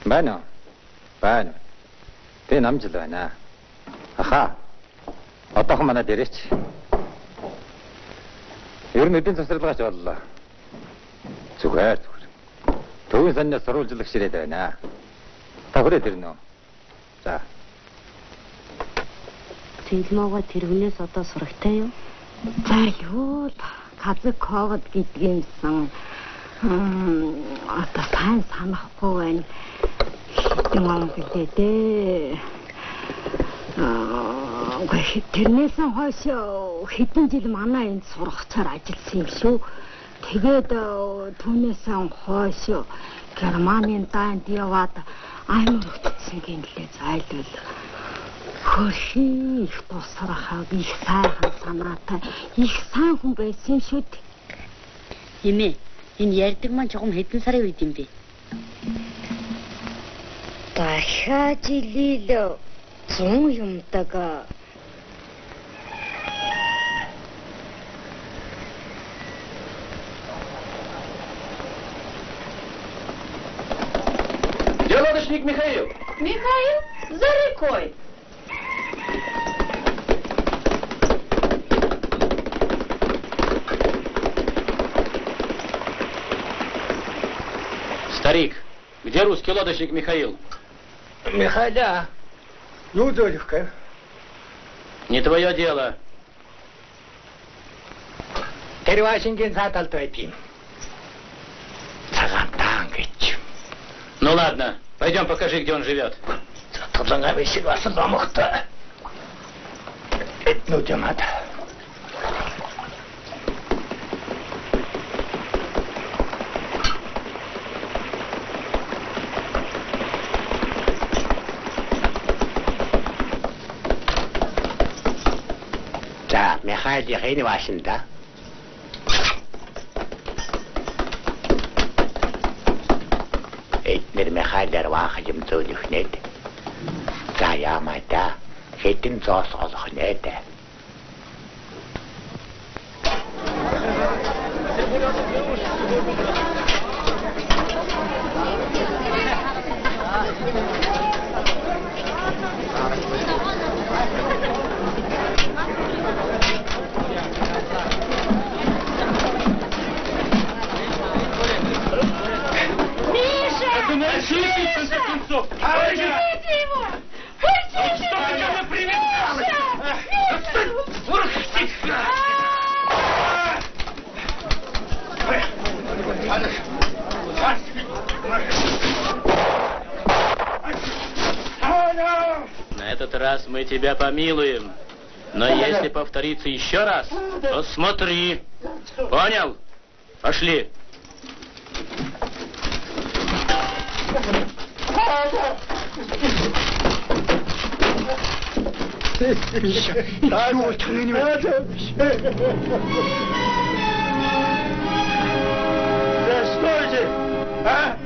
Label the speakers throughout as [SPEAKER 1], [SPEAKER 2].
[SPEAKER 1] Байна уу? Байна. Би намжил байна. Аха. Одоохон манай дээрээч. Ер нь эдийн засварлагаач боллоо. Зүгээр. Төвийн саннаас сурвалжлагч ирээд байна. Та хүрээд ирнэ үү? За.
[SPEAKER 2] Цэнгэлмоогоо тэр хүнээс одоо сурагтай юу? За юу л казак ковод гэдгиймсэн одоо сайн санахгүй байна. Хитэн ам гэлээ дээ. Тэрнээс хойш хэдэн жил манай энд сургацаар ажилласан юм шүү. Тэгээд түүнээс хойш Германы дайнд яваад амар өгдсөн гинлээ зайлвал. Хөрхи их тусрахаа их сайхан санаатай их сайн хүн байсан юм шүү дээ.
[SPEAKER 3] Имээ энэ ярьдаг маань чухам хэдэн сарын үед юм бэ?
[SPEAKER 2] Дахиад жилийн 100 юмдаг.
[SPEAKER 4] Делодочник Михаил.
[SPEAKER 5] Михаил, за рекой.
[SPEAKER 4] Старик, где русский лодочник Михаил?
[SPEAKER 6] Михаиля, неудоволька.
[SPEAKER 4] Не твое дело.
[SPEAKER 6] Тервашинген саталтойти. Цагантан гэж.
[SPEAKER 4] Ну ладно, пойдем покажи, где он живет.
[SPEAKER 6] Туланга висит вас домохта. Этнудемат. За, Михаил яхины вашинда. Эднэр Михаилэр ваахаж юм зөөлөхнэд. За яамайда хэдэн зоос олох нэд.
[SPEAKER 5] Пустите его! Пустите его!
[SPEAKER 4] На этот раз мы тебя помилуем. Но если повторится еще раз, то смотри. Понял? Пошли.
[SPEAKER 6] Стойте! А?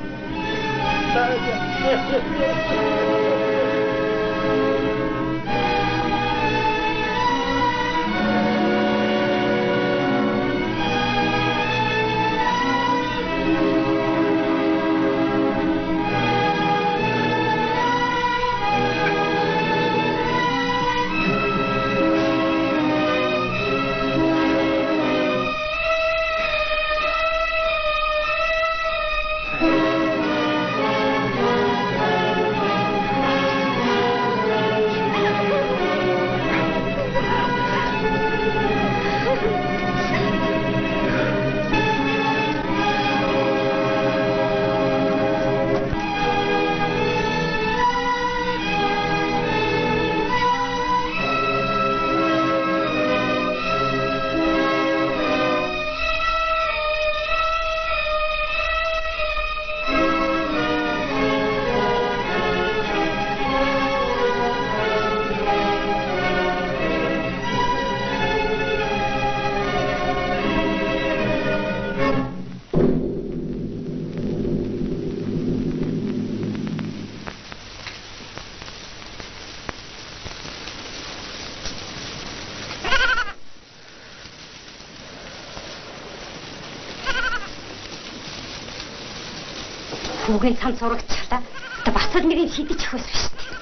[SPEAKER 2] Хүүгийн цамц урагчлаа. Бас л нэг юм шидэж өгсөн шүү дээ.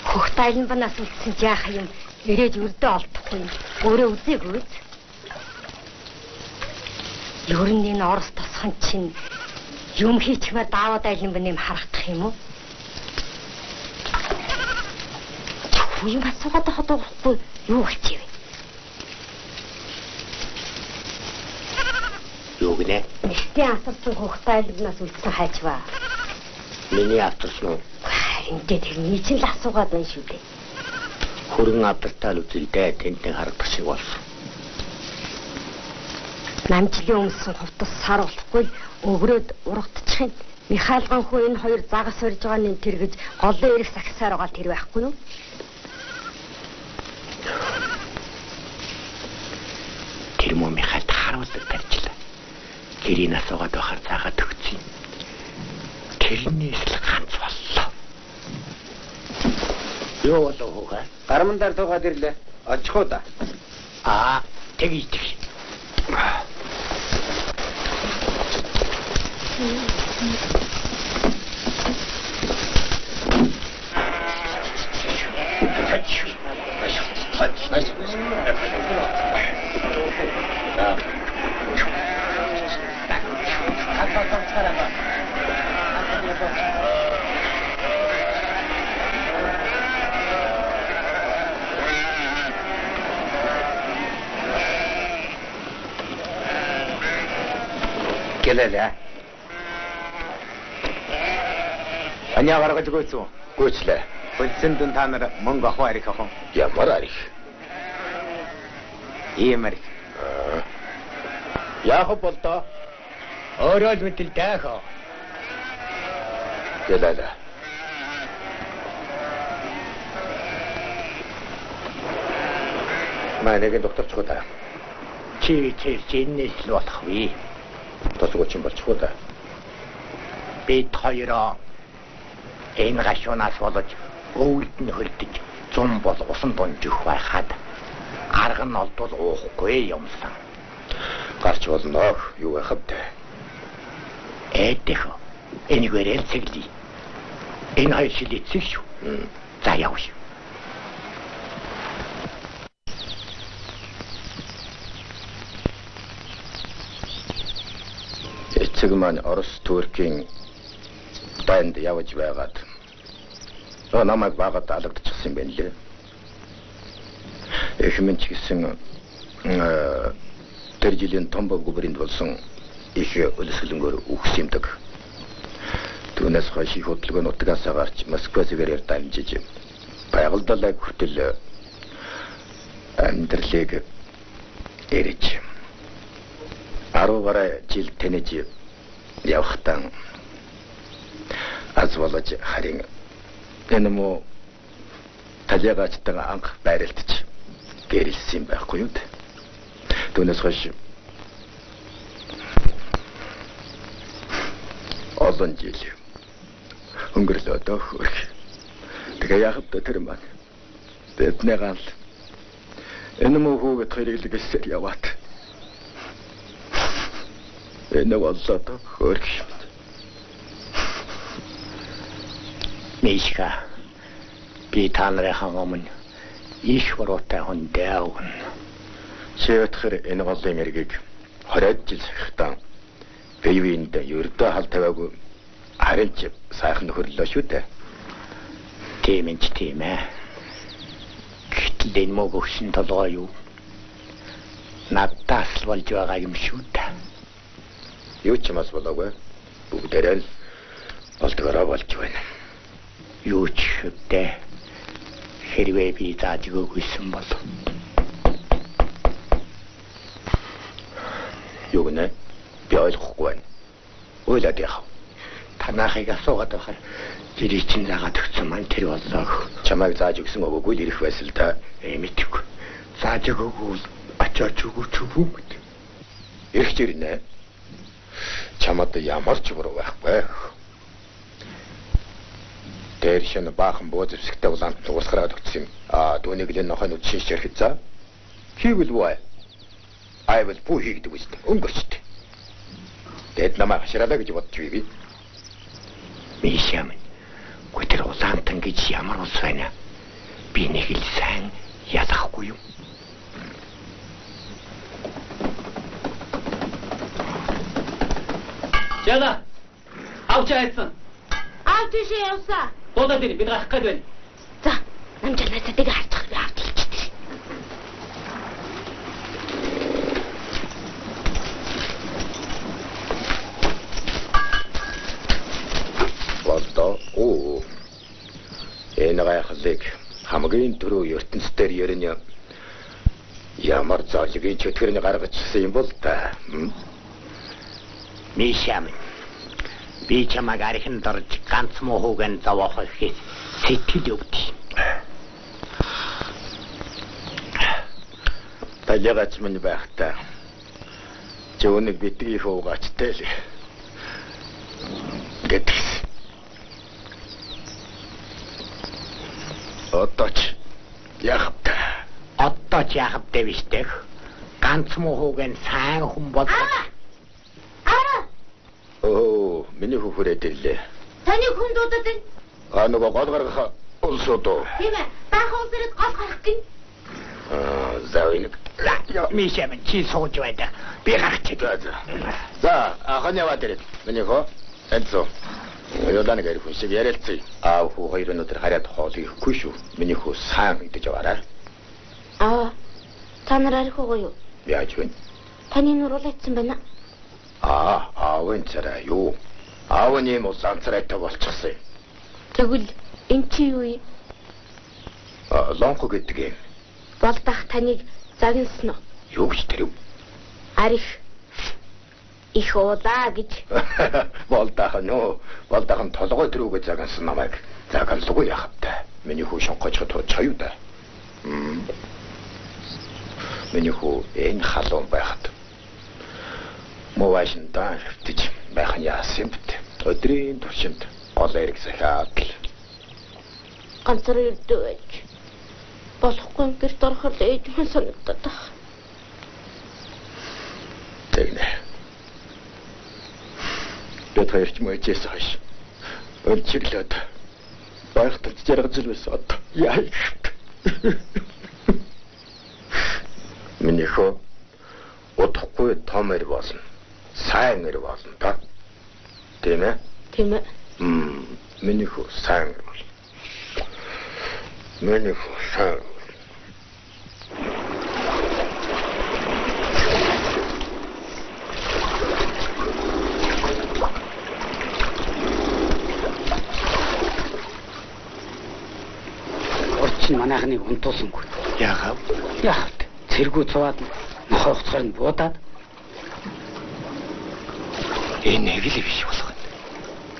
[SPEAKER 2] Хөхтайлан банаас үлдсэн жаах юм ирээд өрдөө олдохгүй өөрөө үзээгүй. Ер нь энэ Орос тосхон чинь юм хийчмээр даавад айлан бан юм харагдах юм уу? Юм асуугаад байхад уухгүй юу болчих вэ?
[SPEAKER 6] Юу гинэ?
[SPEAKER 2] Нэртийн авторсан хөхтайлбнаас үлдсэн хайчваа.
[SPEAKER 6] Миний авторсан уу?
[SPEAKER 2] Эндээ тэрний чинь л асуугаад байна шүү дээ.
[SPEAKER 6] Хөрөн авдартаа л үзэлдээ тентэн харагдах шиг болсон.
[SPEAKER 2] Намжлын өмсөн хувцас сар болохгүй өгрөөд урагдчих юм. Михаил ганхуу энэ хоёр загас урьж байгаа нь тэр гэж голын эрэх сагсаар байгаа тэр байхгүй юу?
[SPEAKER 6] Тэр мөн Михаилд харуулдаг тарьчлаа. Гэрийн асуугаад байхаар цаагаад өгсөн. Тэрнээс л ганц боллоо. Юу болов хөөе?
[SPEAKER 1] Гармандар туугаад ирлээ. Очихоо да.
[SPEAKER 6] Тэгж.
[SPEAKER 1] Гэлээ. Аня гаргаж гойцоо. Гүйчлээ. Полицийн дүн та нар мөнгө авах арих авах.
[SPEAKER 6] Ямар арих?
[SPEAKER 1] Ийм арих.
[SPEAKER 6] Яах болдоо? Өөрөө л мэтэл даахаа.
[SPEAKER 1] Гэлээ. Манайгийн докторч хоо
[SPEAKER 6] Чи энэс л болох вэ?
[SPEAKER 1] тосгооч юм болчихоо да.
[SPEAKER 6] Бид хоёроо энэ гашуунаас болж өвөлд нь хөлдөж зам бол усан дунжих байхад арга нь олдвол уухгүй юмсан.
[SPEAKER 1] Гарч болно. Юу байхад те.
[SPEAKER 6] Эдэх. Энийгээр цэглий. Энэ хоёр шилэцэг шүү. За явш.
[SPEAKER 1] Эцэг маань Орос Туркийн банд явж байгаад намайг багад алгадчихсан юм байна лээ. Их минь ч гэсэн тэр жилийн Томбо губернд болсон их өлсгөлөнгөөр үхс юмдаг. Түүнээс хойш их хөдөлгөөн утгаас гарч Москва зэрэг дамжиж байгальдалайг хүртэл амьдралыг эрэж 10 гаруй жил тэнэж явахтан аз болж харин энэ муу талиагачтан анх байралтж гэрэлсэн байхгүй юу? Түүнээс хойш олон жил өнгөрлөө дөхөх. Тэгээ яахад тэр маань бидний гал энэ муу хүүхэд хоёрыг л гэсээр яваад энэ боллоо хөрх.
[SPEAKER 6] Мишка би та нарын өмнө их буруутай хүн дээгүүн.
[SPEAKER 1] Шийдхэр энэ голын эргийг 20 жил сахихтан бивинд ердөө хал тавиагүй харин ч сайхан нөхөрлөө шүү дээ.
[SPEAKER 6] Тийм ээ. Гэтэл энэ мог өгсөн толгой юу? Надаас л болж байгаа юм шүү дээ.
[SPEAKER 1] Юу ч юмас болоогүй. Бүгдээрээ л болдгороо болж байна.
[SPEAKER 6] Юу ч хөдөө хэрвээ би зааж өгөөгүй бол
[SPEAKER 1] юу гэнэ? Би ойлгохгүй байна. Ойлаад яах вэ?
[SPEAKER 6] Танахыг асуугаад байхаар жирий чинь заагаад өгсөн маань тэр боллоо.
[SPEAKER 1] Чамайг зааж өгсөн өгөөгүй л ирэх байсан л та.
[SPEAKER 6] Мэдээгүй. Зааж өгөөгүй очооч өгөөч юм.
[SPEAKER 1] Ирэх жирнэ. Чамд ямар ч буруу байхгүй. Тэр шинэ баахан буу зэвсэгтэй улаанд уусгараад өгсөн юм. Түүнийг л энэ нохойнууд шинж ярих за. He will why? I will бүү хийгдэг үстэй. Өнгөрчтэй. Тэд намайг хашраалаа гэж бодчих би.
[SPEAKER 6] Мишам. Гүтэр улаантан гэж ямар ус байна? Би нэг л сайн ядахгүй юу?
[SPEAKER 4] Яна. Авчаасан.
[SPEAKER 5] Тийшээ явсаа.
[SPEAKER 4] Бодоод ирээ бид гарах гээд байна.
[SPEAKER 5] За, намжаалаас тэгэ харчих би авч хэлчихсэн.
[SPEAKER 1] Болдоо. Энэ гайхлыг хамгийн түрүү ертөнцийн ярина. Ямар зоолгийн чөтгөрний гаргачихсан юм бол та.
[SPEAKER 6] Мишам. Би чамайг архин дорж ганц муухайг зовоох гэхээс сэтгэл өвдөв.
[SPEAKER 1] Таягаач минь байхтаа. Жөөнийг битгий хуугачтай л. Гэтгс. Оточ яхавта.
[SPEAKER 6] Оточ яхавта биштэй. Ганц муухайг сайн хүн бол.
[SPEAKER 1] Миний хүүхрээд ирлээ.
[SPEAKER 5] Таны хүн дуудаад байна.
[SPEAKER 1] Нөгөө гол гаргах улсуудоо.
[SPEAKER 5] Тийм ээ. Баахан улсраад гол гарах гин.
[SPEAKER 1] Завинг.
[SPEAKER 6] Мишам чи сууж байдаг. Би гарчих.
[SPEAKER 1] За, ахын яваад ирээд. Миний хоо. Энцо. Ёлааны гэр хүн шиг ярилцъя. Аав хүү хоёр өнөдөр хараад хоол ихгүй шүү. Миний хүү сайн идэж яваарай.
[SPEAKER 5] Та нар арихгоо юу?
[SPEAKER 1] Яаж вэ?
[SPEAKER 5] Таны нуруулагдсан байна.
[SPEAKER 1] Аавын царай юу? Аавны мулсан царайтай болчихсон.
[SPEAKER 5] Тэгвэл эн чи юу юм?
[SPEAKER 1] Лонхо гэдэг юм.
[SPEAKER 5] Болдох таныг загнасан уу?
[SPEAKER 1] Юу гэж тэр юм?
[SPEAKER 5] Арих их удаа гэж.
[SPEAKER 1] Болдох нь толгой төрүүгээ загнасан намайг загалгүй яхавтай. Миний хүү шонхож тооч юу да? Миний хүү энэ халуун байхад. Мовашин дааш гэж байх нь яасан бэ? Өдрийн туршинд гол эрг захиад л.
[SPEAKER 5] Ганцаар ирдэж. Болохгүй гэрт ороход ээж хүн санагдаад байна.
[SPEAKER 1] Тэгнэ. Бид хоёрч мөчөөс хойш. Ölчиглээд байхад жаргаж л байсан одоо. Яа. Миний хөө удахгүй томэр болно. Сайн нэр болно та. Тийм ээ?
[SPEAKER 5] Тийм ээ.
[SPEAKER 1] Миний хөө сайн нэр болно. Миний хөө сайн.
[SPEAKER 7] Орчин манайхныг унтуулсангүй.
[SPEAKER 6] Яагаад?
[SPEAKER 7] Цэргүү цуваад нохой хуцгаар нь буудаад.
[SPEAKER 6] Энэ нэг л биш болгоно.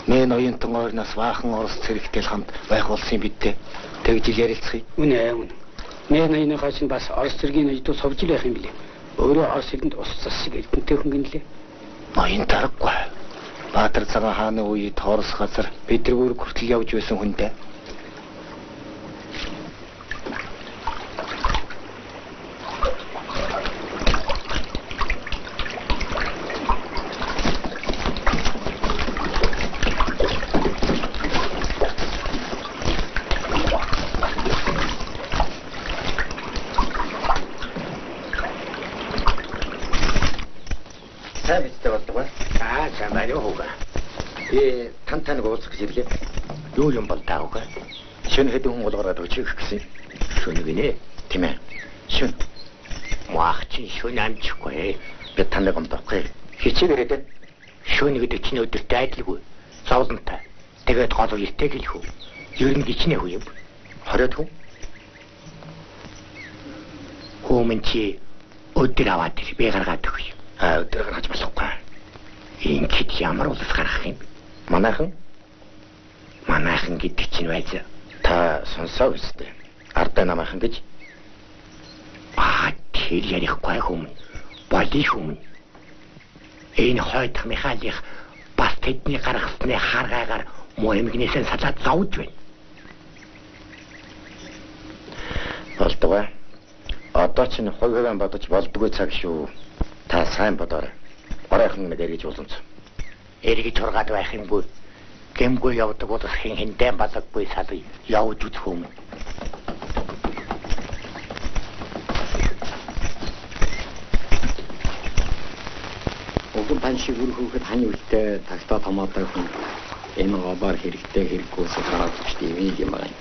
[SPEAKER 6] Мэн оюутан ойрноос баахан орос цэрэгтэй хамт байх болсон юм бидтэй. Тэгж ярилцъя.
[SPEAKER 7] Үнэ. Мэн оюуныхаа чинь бас орос цэргийн оюутан совж л байх юм билээ. Өөрөө орос хэлэнд ус цас шиг эрдэнтэй хүн гинлээ.
[SPEAKER 6] Ноён дараггүй. Баатар цагаан хааны үед орос газар бидний үүрэг хүртэл явж байсан хүнтэй.
[SPEAKER 1] Таныг уулзах гэж ирлээ.
[SPEAKER 6] Юу юм бол даагүй.
[SPEAKER 1] Шинэ хэдэн хүн болгоод өчөөх гэсэн.
[SPEAKER 6] Шүн гинэ.
[SPEAKER 1] Тийм ээ. Шүн.
[SPEAKER 6] Мах чи шүн амжихгүй.
[SPEAKER 1] Би таныг гомдохгүй.
[SPEAKER 6] Хичээлээд шүн гэдэг чинь өдөртөө айдлгүй. Зовлонтой. Тэгээд гол үертэй гэлэх үү. Ер нь гिचнэ хүү юм.
[SPEAKER 1] 20 хүн.
[SPEAKER 6] Хүмүн чи өдөр аваад би гаргаад өгье.
[SPEAKER 1] Өдөр гаргаж болохгүй.
[SPEAKER 6] Ингээд ямар улс гарах юм?
[SPEAKER 1] Манайхан
[SPEAKER 6] гэдэг чинь байж
[SPEAKER 1] та сонсоо үстэй. Ардаа намайхан гэж.
[SPEAKER 6] Тэр ярихгүй хүм. Болих хүм. Энэ хойдох Михайлих бас тэдний гаргасны харгаагаар муу эмгнээсээ салаад зовж байна.
[SPEAKER 1] Ялангуяа одоо ч хувийн бодож болдгоо цаг шүү. Та сайн бодоорой. Оройхон нэг эргэж ууланц.
[SPEAKER 6] Эргэж хургаад байх юмгүй. Гэмгүй явдаг бол хинтэй балаггүй салъя. Явж үзэх юм.
[SPEAKER 7] Ogum баншиг өрхөөхөд хань үлтэй тагтаа томоотой хүн энэ гобар хэрэгтэй хэрэггүйс гараад ирдэг юм байна.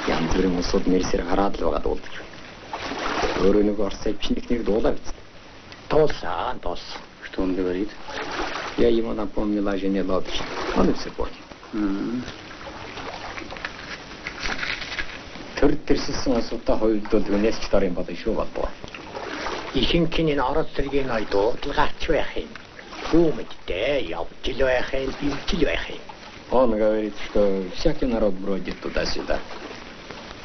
[SPEAKER 7] Янз бүрийн усуд нэрсээр хараад л байгаа дуулдаг. Өөрөө нэг орсыг чиний дуулаа биз.
[SPEAKER 6] Туулсан.
[SPEAKER 7] Что он говорит? Я ему напомнила о жене Лодочки. Он и все понял. Төрөлтөрсөн асуудал хоёулдвал юунес ч дарын бодож шүү болдгоо.
[SPEAKER 6] Ихэнхний орос зэргийн ой дуудлагаач байх юм. Хүмэдтэй явж л байх юм, бивж л байх юм.
[SPEAKER 7] Он говорит, что всякий народ бродит туда-сюда.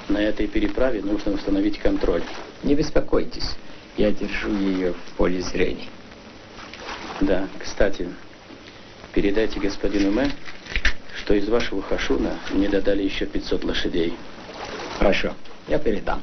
[SPEAKER 7] На этой переправе нужно установить контроль. Не беспокойтесь, я держу ее в поле зрения. Да, кстати, передайте господину Мэ, что из вашего хашуна мне додали еще 500 лошадей. Хорошо, я передам.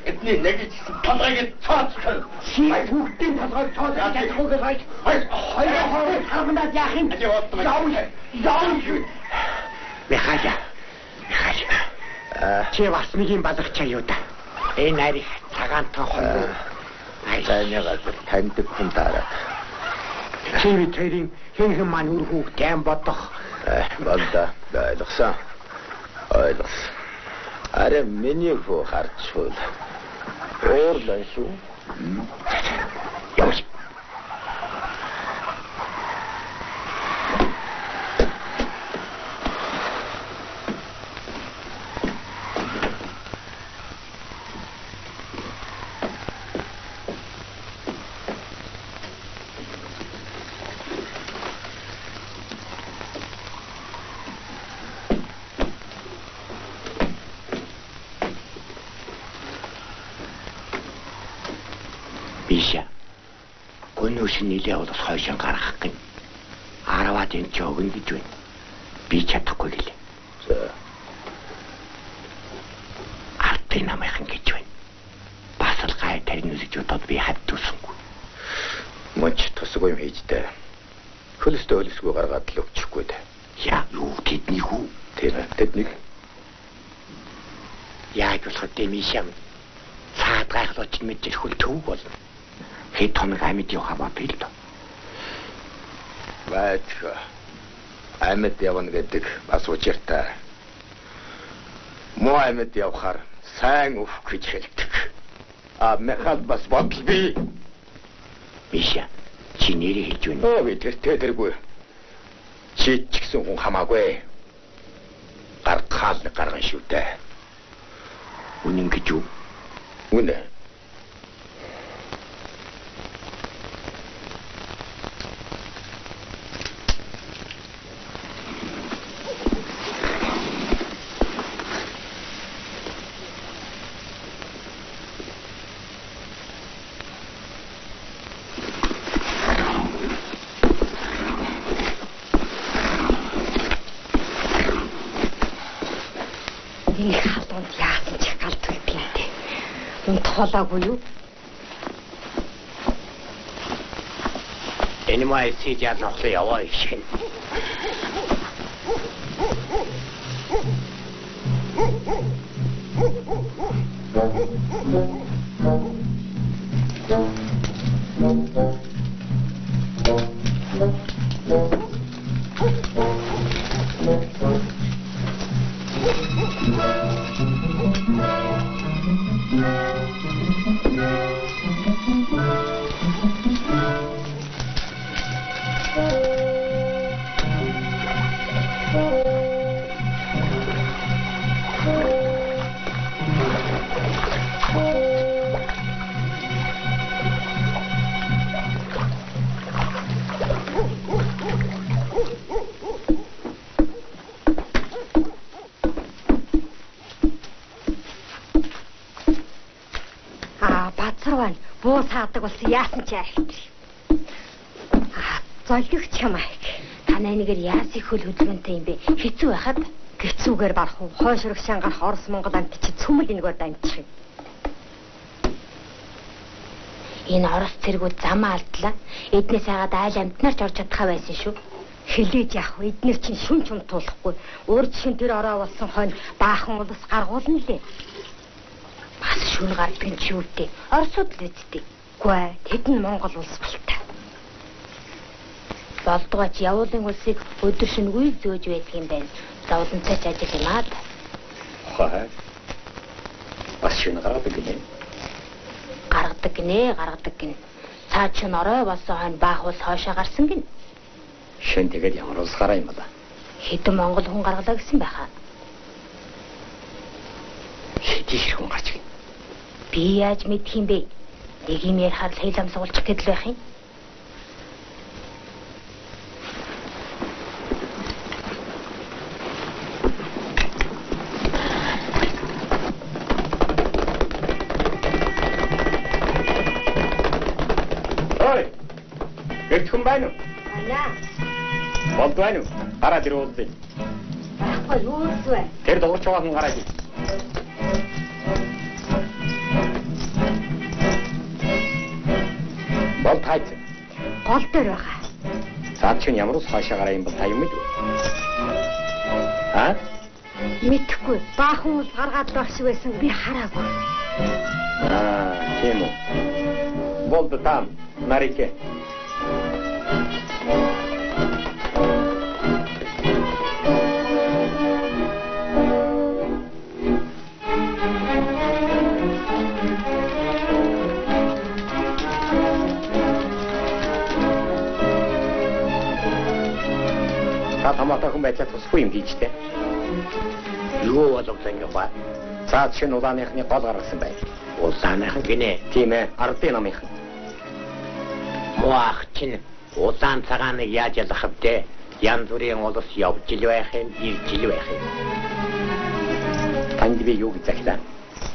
[SPEAKER 1] Эдний нэг толгойг цаацхан.
[SPEAKER 6] Хүүхдийн толгойг цаацхан чадахгүй гэж хоёр хамнаад яах юм? Яав. Михаил. Чи бас нэг юм балгачаа юу да? Энэ нарийн цагаантан хоёр.
[SPEAKER 1] Таны газар таньдаг хүн дараа.
[SPEAKER 6] Чи тэрийн хэн маань үрхүү гэм бодох.
[SPEAKER 1] Болда ойлгосон. Аре миний хөө харцвал уурлаа шүү.
[SPEAKER 6] Явж. Нилээ бол хойшин гаргах гин. 10-аад энэ ч өгнө гэж байна. Би чадахгүй гэлээ.
[SPEAKER 1] За.
[SPEAKER 6] Артын намайхан гэж байна. Бас л гай тарин үзэж бодоод би хавдуулсангүй.
[SPEAKER 1] Мөнч тусгүй юм хийжтэй. Хөлөстөө хөлсгүй гаргаад л өгчихгүй дээ.
[SPEAKER 6] Яа, юу тэдний хүү?
[SPEAKER 1] Тийм тэднийг.
[SPEAKER 6] Яаж болох дэмишэм. Цаад гайхлууч мэдчих хөл төв болно. Хэд хоног амьд явах бил дөө.
[SPEAKER 1] Бач. Амьд явна гэдэг бас учиртай. Муу амьд явахаар сайн өөх гэж хэлдэг. Мехал бас бодол би.
[SPEAKER 6] Миша, чи нэрийг хэлж байна.
[SPEAKER 1] Би тэргүй. Чи ч гэсэн хүн хамаагүй. Гаргаал гарган шүү дээ.
[SPEAKER 6] Үнэн гэж юу?
[SPEAKER 1] Үнэ.
[SPEAKER 2] Болоогүй юу?
[SPEAKER 6] Энэ май сидяд нохлоо яваа их.
[SPEAKER 5] Буу саадаг болсон яасан ч айлт. Золигч хамааг. Танай нэгээр яас их хөл хөдөлгөөнтэй юм бэ? Хэцүү байхад гэцүүгээр барах уу? Хойш рэгшэн гарах Орос Монгол амт чи цөмөл энэгээр дамжих юм. Энэ Орос цэргүүд замаа алдлаа. Эднээс хагаад айл амтнаар ч орж чадхаа байсан шүү. Хэлээж яах вэ? Эднэр чинь шүн чум туулахгүй. Өөр жишээ тэр ороо болсон хойно баахан улс гаргуулна лээ. Бас шүн гардаг юм чи үдээ. Оросууд л үддэг. Үгүй тэд нь Монгол улс болтой. Болдгооч явуулын улсыг өдөр шөнөгүй зөөж байдаг юм байна. Зовлонтой ч ажил юм аа.
[SPEAKER 7] Хаа. Бас шүн гаргадаг гинэ.
[SPEAKER 5] Гаргадаг гинэ. Цаад шүн орой болсон хойно баах улс хоошоо гарсан гинэ.
[SPEAKER 7] Шүн тэгээд ямар улс гараа юм бала.
[SPEAKER 5] Хэдэн Монгол хүн гаргалаа гэсэн байхаа.
[SPEAKER 7] Хэдий хүн гарч гин.
[SPEAKER 5] Би яаж мэдх юм бэ? Нэг юм ярихаар хэл ам суулчих гэдэл байх юм.
[SPEAKER 7] Ой! Гэрчхэн байна уу?
[SPEAKER 5] Байна.
[SPEAKER 7] Болд байна уу? Гараад ирүүлээ.
[SPEAKER 5] Ой, юусвэ?
[SPEAKER 7] Тэр дуурч байгаа хүн гараад ир. Болд хайц.
[SPEAKER 5] Гол дээр байгаа.
[SPEAKER 7] Цаад чинь ямар ус хаашаа гараа юм бол та юм мэдв. Аа?
[SPEAKER 5] Мэдхгүй. Баахан ус гаргаад байх шиг байсан би хараагүй.
[SPEAKER 7] Тийм үү. Болд там, нарике. Тамаатай хүн байцаа тусгүй юм дийжтэй.
[SPEAKER 6] Юу боловсон юм ба?
[SPEAKER 7] Цаад шин улааныхны гол гаргасан байна.
[SPEAKER 6] Улааных гинэ.
[SPEAKER 7] Тийм ээ, ардын намынх.
[SPEAKER 6] Моах чинь улаан цагааныг яаж ялах вэ? Янз бүрийн улс явж ил байх юм, ирж ил байх юм.
[SPEAKER 7] Танд би юу гэж захилаа?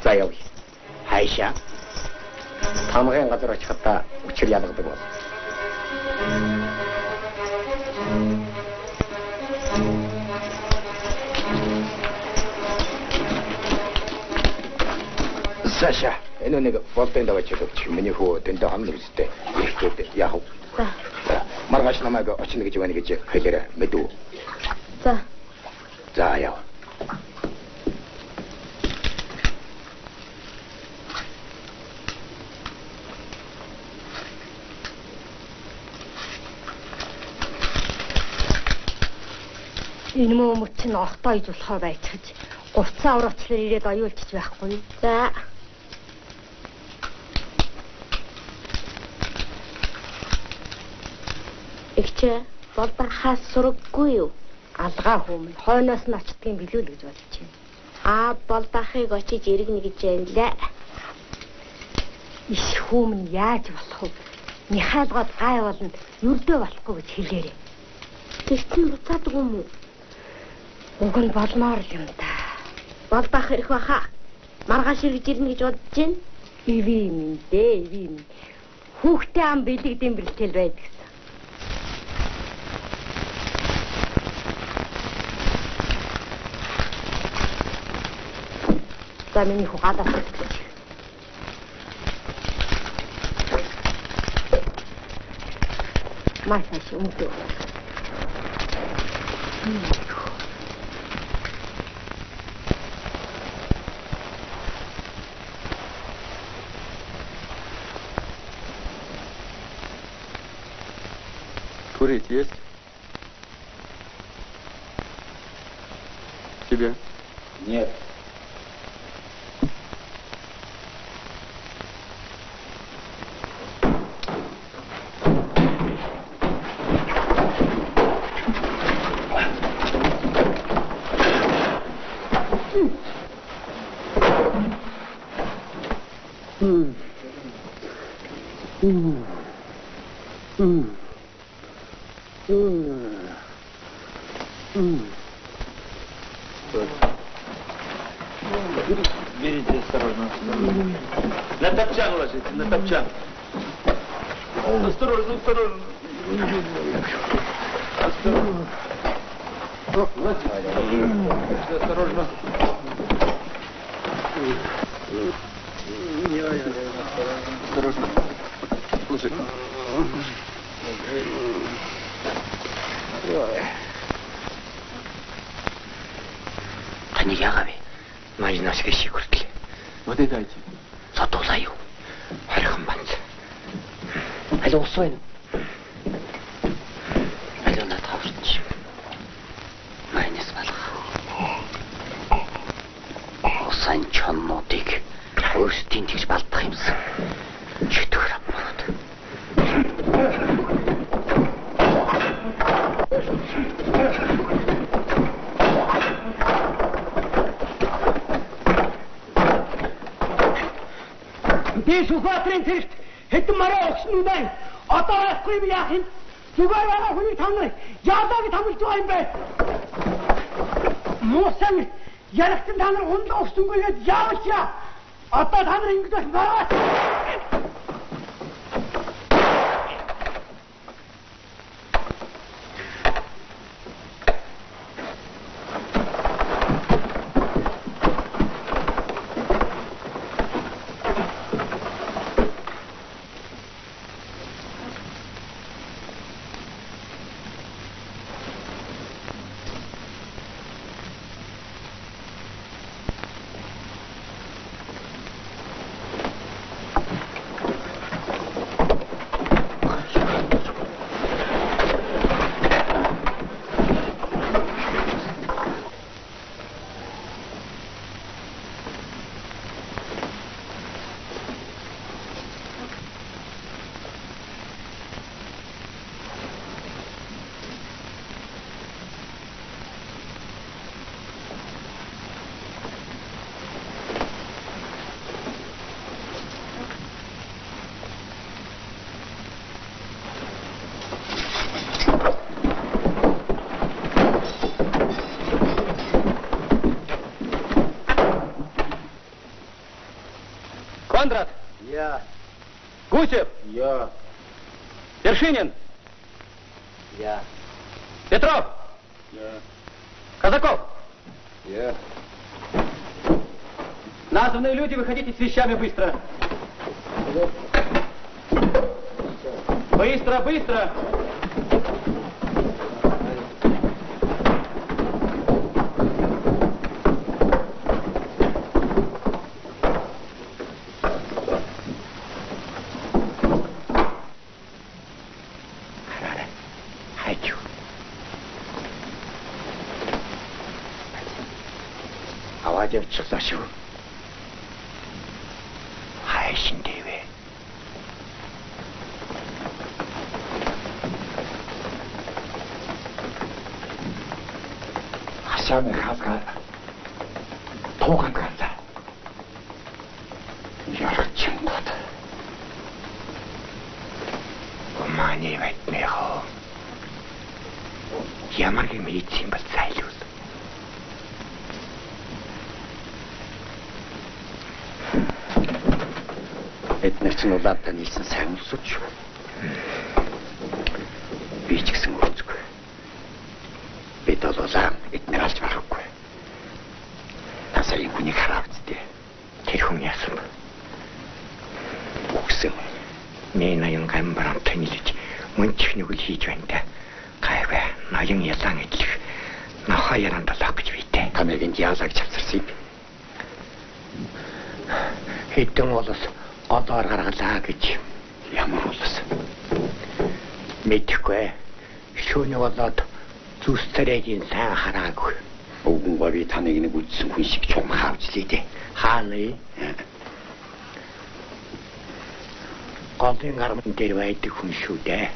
[SPEAKER 7] За яв.
[SPEAKER 6] Хайшаа.
[SPEAKER 7] Тамгын газар очихдаа өчр ялгадаг бол.
[SPEAKER 1] Саша, энэ нэг болтын даваач өгч миний хөө дэндээ хамна үстэй. Ирэхэд яах вэ?
[SPEAKER 5] За.
[SPEAKER 1] Маргааш намайг очно гэж байна гэж хэлээрэй мэдв.
[SPEAKER 5] За.
[SPEAKER 1] За яв.
[SPEAKER 5] Энэ мөмөч нь охтой ижуулахаа байцгаж 3 авар очлоор ирээд оюулчих байхгүй юу? За. Игчээ болбархаас сураггүй юу? Алгаа хүмүн хойноос нь очдгийн билүү л гэж бодож байна. Болбархыг очиж иргэнэ гэж байна лээ. Иш хүмүн яаж болох вэ? Михайлгоод гай болно, юрдөө болохгүй гэж хэлээрээ. Тэгтэн буцаадаг юм уу? Уг нь болмоор юм да. Болбарх ирэх баха. Маргааш ирж ирнэ гэж бодож байна. Иви минь дээ, иви минь. Хүүхдээ ам бэлэгдэм бэлтэл байдаг. За миний хүү гадаад гэж.
[SPEAKER 2] Маш маш өмдөө.
[SPEAKER 8] Курить есть? Тебе?
[SPEAKER 7] Нет.
[SPEAKER 8] Берите осторожно. На топчан ложите, на топчан. Осторожно, осторожно. Осторожно. Осторожно. Осторожно. Слушай.
[SPEAKER 6] Таны яагаад вэ? Майнаас гişиг хүртэл.
[SPEAKER 8] Вот и дайте.
[SPEAKER 6] Содуулаа юу? Харин банц. Аль ус байна? Аль надад хаврч. Майнаас балах. Усан чоннуудыг өөрсдийн тэгж балдах юмсан. Чөтгөр аппарат.
[SPEAKER 9] Би Сүхбаатарын зэрэгт хэдэн мараа өгсөн юм байна. Одоо яахгүй би яах юм? Зүгээр байгаа хүний та нар яадаг тамилж байгаа юм бэ? Муусан ярахтан та нар унлаа өгсөнгүйгээд яавч яа? Одоо та нар ингэж мараа.
[SPEAKER 4] Кондрат.
[SPEAKER 7] Я.
[SPEAKER 4] Гусев.
[SPEAKER 7] Я.
[SPEAKER 4] Вершинин.
[SPEAKER 7] Я.
[SPEAKER 4] Петров.
[SPEAKER 7] Я.
[SPEAKER 4] Казаков.
[SPEAKER 7] Я.
[SPEAKER 4] Названные люди, выходите с вещами быстро. Быстро, быстро.
[SPEAKER 6] Аваад явчихлаа шүү. Хайшин дэвэ. Хашааны хасгаа тууган ганцаа. Ярчин бод. Умааны вэтнэхо. Ямаргийн мэдсэн бол зайлуул. Эдгээр чинь улаантай нийлсэн сайн улсууд шүү. Би ч гэсэн үлцгүй. Бид бол улаан эдгээр алж барахгүй. Насаа энэ хүнийг хараацдээ. Тэр хүн яасан бэ? Үгсэн. Нэн аян гамбаран танилж мөнчих нэг л хийж байна да. Гайваа ноён ялан идэх нохоо яран толох гэж бийтэй.
[SPEAKER 1] Тамиг энд яалаа гэж авсарсан юм.
[SPEAKER 6] Хэдэн улс одоор гаргалаа гэж.
[SPEAKER 1] Ямар улс?
[SPEAKER 6] Мэдхгүй. Шөнө болоод зүс царайгийн сайн хараагүй.
[SPEAKER 1] Өвгөн би таныг нэг үдсэн хүн шиг чум хаавчлээ дээ.
[SPEAKER 6] Хааны голын гарман дээр байдаг хүн шүү дээ.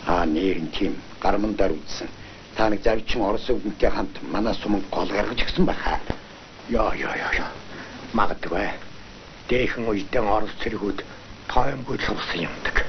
[SPEAKER 1] Нэр нь тийм гармандар үдсэн. Та нэг завчин Орос өвгөнтэй хамт манай сумын гол гаргаж гисэн байхаа.
[SPEAKER 6] Яа. Магадгүй. Дэхэн үедэн Орос цэргүүд тоомгүй сурсан юмдаг.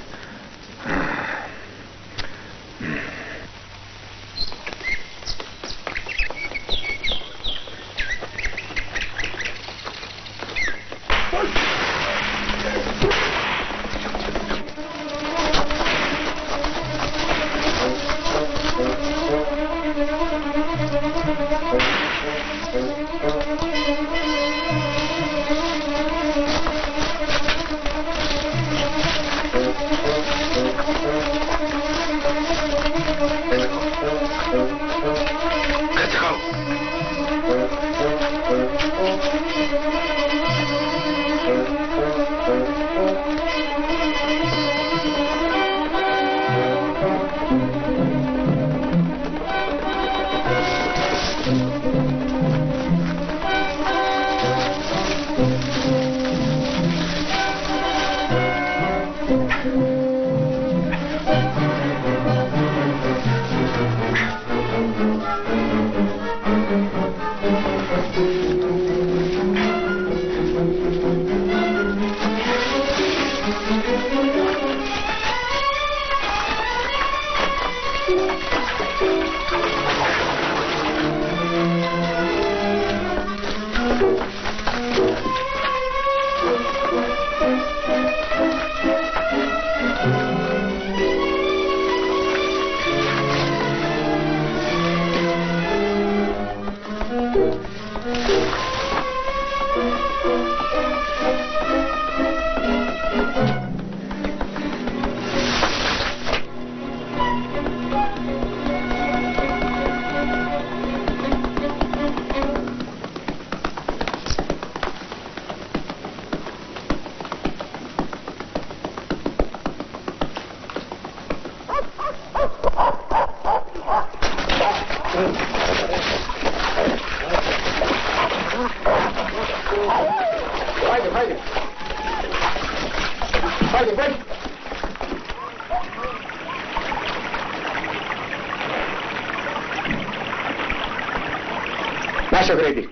[SPEAKER 1] Наша, Грейди,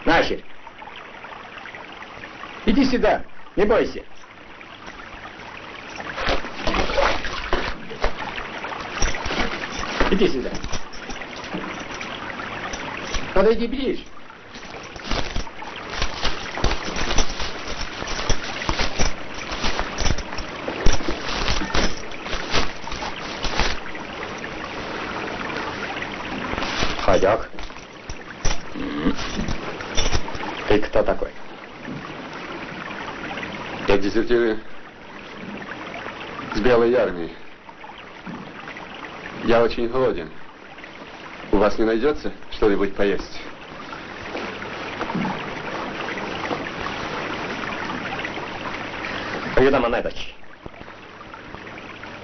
[SPEAKER 1] Наша. Иди сюда, не бойся. Иди сюда. Подойди ближе. Ходяк. Ты кто такой?
[SPEAKER 8] Я дезертир с Белой армии. Я очень голоден. У вас не найдется что-нибудь поесть?
[SPEAKER 6] Пойдем на дочь.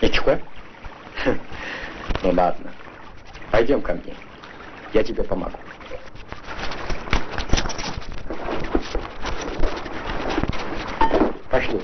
[SPEAKER 6] Ничего? Ну ладно. Пойдем ко мне. Я тебе помогу. Пошли.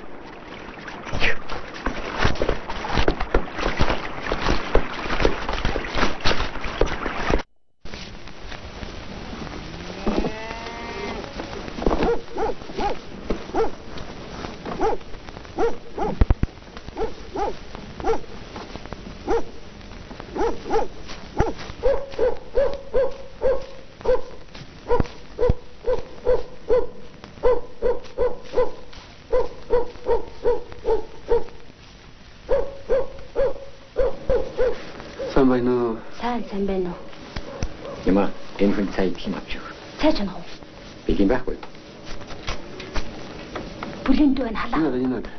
[SPEAKER 5] Сайн байна уу?
[SPEAKER 6] Яма, энэ хүн цай идэх юм авчих.
[SPEAKER 5] Цай ч нөө.
[SPEAKER 6] Бигин байхгүй.
[SPEAKER 5] Бүлэнд байна халаа.
[SPEAKER 8] Не надо.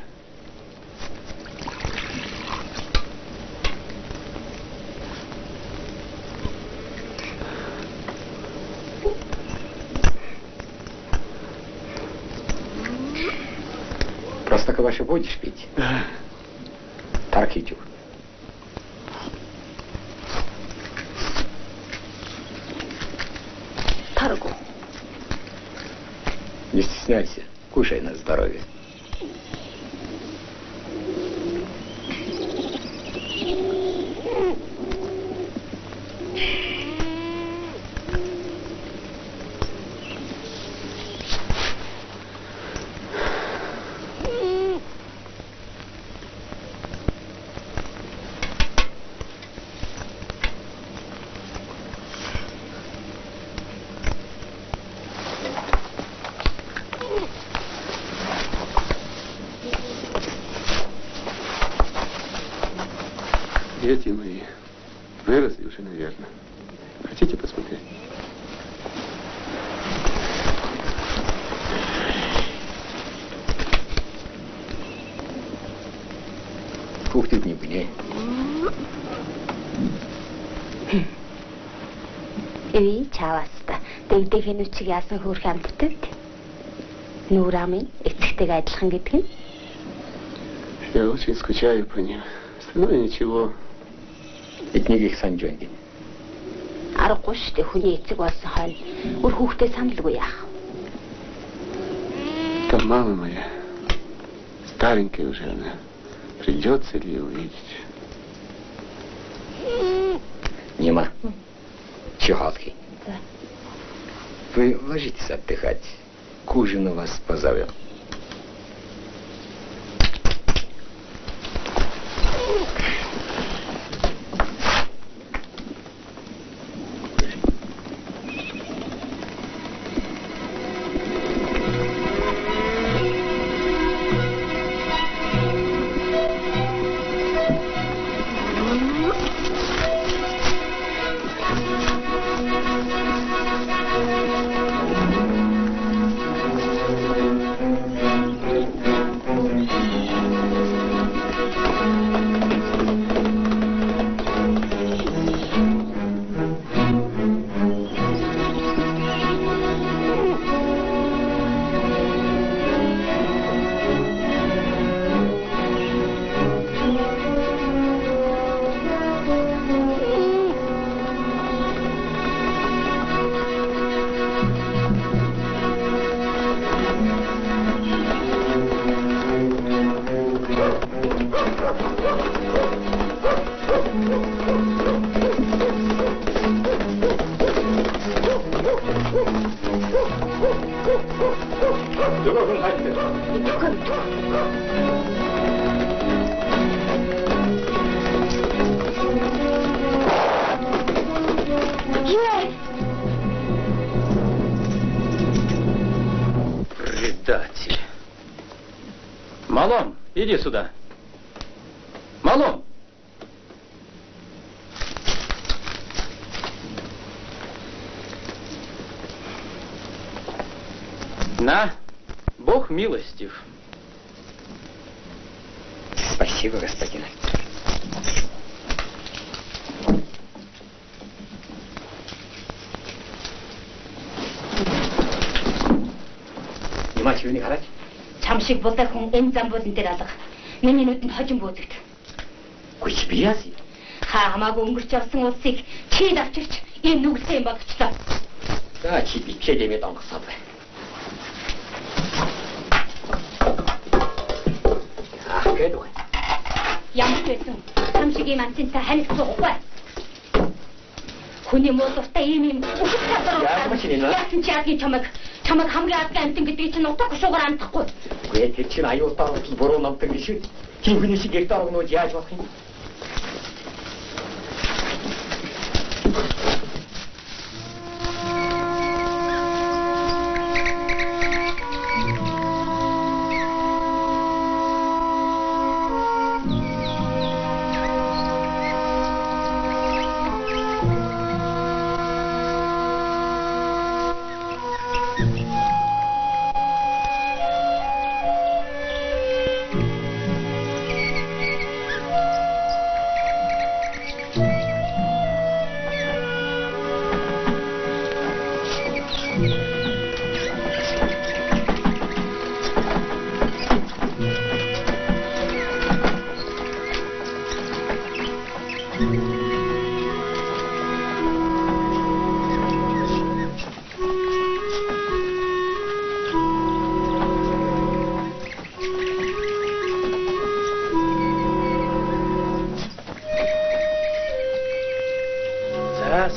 [SPEAKER 7] Только ваша будешь пить? Так иди.
[SPEAKER 5] Таргу.
[SPEAKER 7] Не стесняйся, кушай на здоровье.
[SPEAKER 8] Дети мои выросли уже, наверное. Хотите посмотреть?
[SPEAKER 7] Хүүхдүүд нь бинэ.
[SPEAKER 5] Эй, чаваста. Дэгдэхийн үчиг яасан хөөрх амттай. Нуурамын эцэгтэйг адилхан гэдэг нь.
[SPEAKER 8] Я очень скучаю по ним. Остальное ничего.
[SPEAKER 7] Эднийг их санаж байна гин.
[SPEAKER 5] Аргагүй штэ хүний эцэг болсон хойно өөр хүүхдээ саналгүй яах.
[SPEAKER 8] Там мама моя. Старенькая уже она. Придется ли ее увидеть?
[SPEAKER 7] Нима. Чехотки.
[SPEAKER 5] Да.
[SPEAKER 7] Вы ложитесь отдыхать. К ужину вас позовем. Предатель.
[SPEAKER 4] Малом, иди сюда. Малом! На, Бог милостив.
[SPEAKER 7] Спасибо, господин офицер. Внимательно хараач.
[SPEAKER 5] Чамшиг булаа хүн энэ зам болон дээр алга. Миний нүдэнд хожим бөөзөгд.
[SPEAKER 7] Гүйч би яас?
[SPEAKER 5] Хамаагүй өнгөрч явсан улсыг чи давчирч энэ нүглээ юм болгочлоо.
[SPEAKER 7] За чи бичлээ дэмэд онгоцоод бай. Гэдэг.
[SPEAKER 5] Ямар байсан чамшигийн манцынтай ханих суухгүй. Хүний муулууртай ийм үхэл чадвар. Яасан чи яагийн чамаг хамгийн азгай амтан гэдгийг чинь утгагүй шугаар амтахгүй.
[SPEAKER 7] Үгүй тэр чинь аюултай орж буруу намтан гэж шүү. Чи хүний шиг гэрт орогнууд яаж болох юм?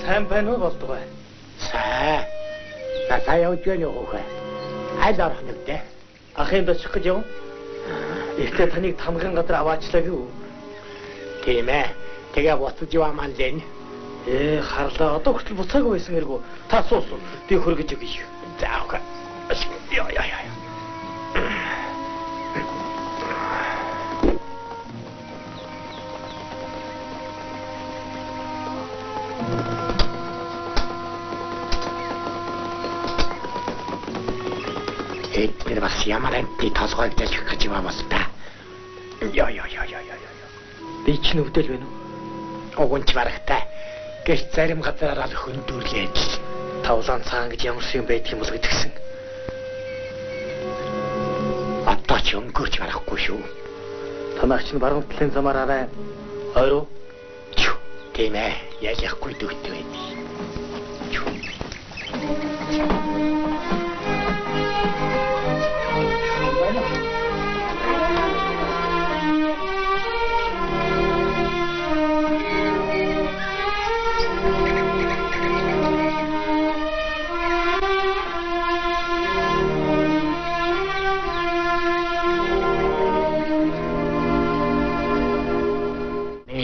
[SPEAKER 4] сайн байна уу болдгоо?
[SPEAKER 6] Сайн. Та явж байна уу хөө? Аль орох нэгдэ?
[SPEAKER 4] Ахын дочих гэж явна. Ихтэй таныг тамгын газар аваачлаа гэв.
[SPEAKER 6] Тийм ээ. Тэгээ буцаж яваа маань лэн.
[SPEAKER 4] Харлаа. Одоо хүртэл буцаагүй байсан хэрэг үү? Та суус. Би хөргөж өгье.
[SPEAKER 6] За охин. Яа. Тэр бас ямар амтны толгойг дэлгэх гэж юм бас та. Яа.
[SPEAKER 4] Би ч нүвдэл байна уу?
[SPEAKER 6] Огонч барахтай. Гэвч зарим газараар л хөндөрлээд л.
[SPEAKER 4] Тавлан цаан гэж ямар юм байдаг юм бол гэдгсэн.
[SPEAKER 6] Одоо ч өнгөрч барахгүй шүү.
[SPEAKER 4] Танаач нь баруун талын замаар арай. Ойроо.
[SPEAKER 6] Тийм ээ. Ялахгүй дөгт байд.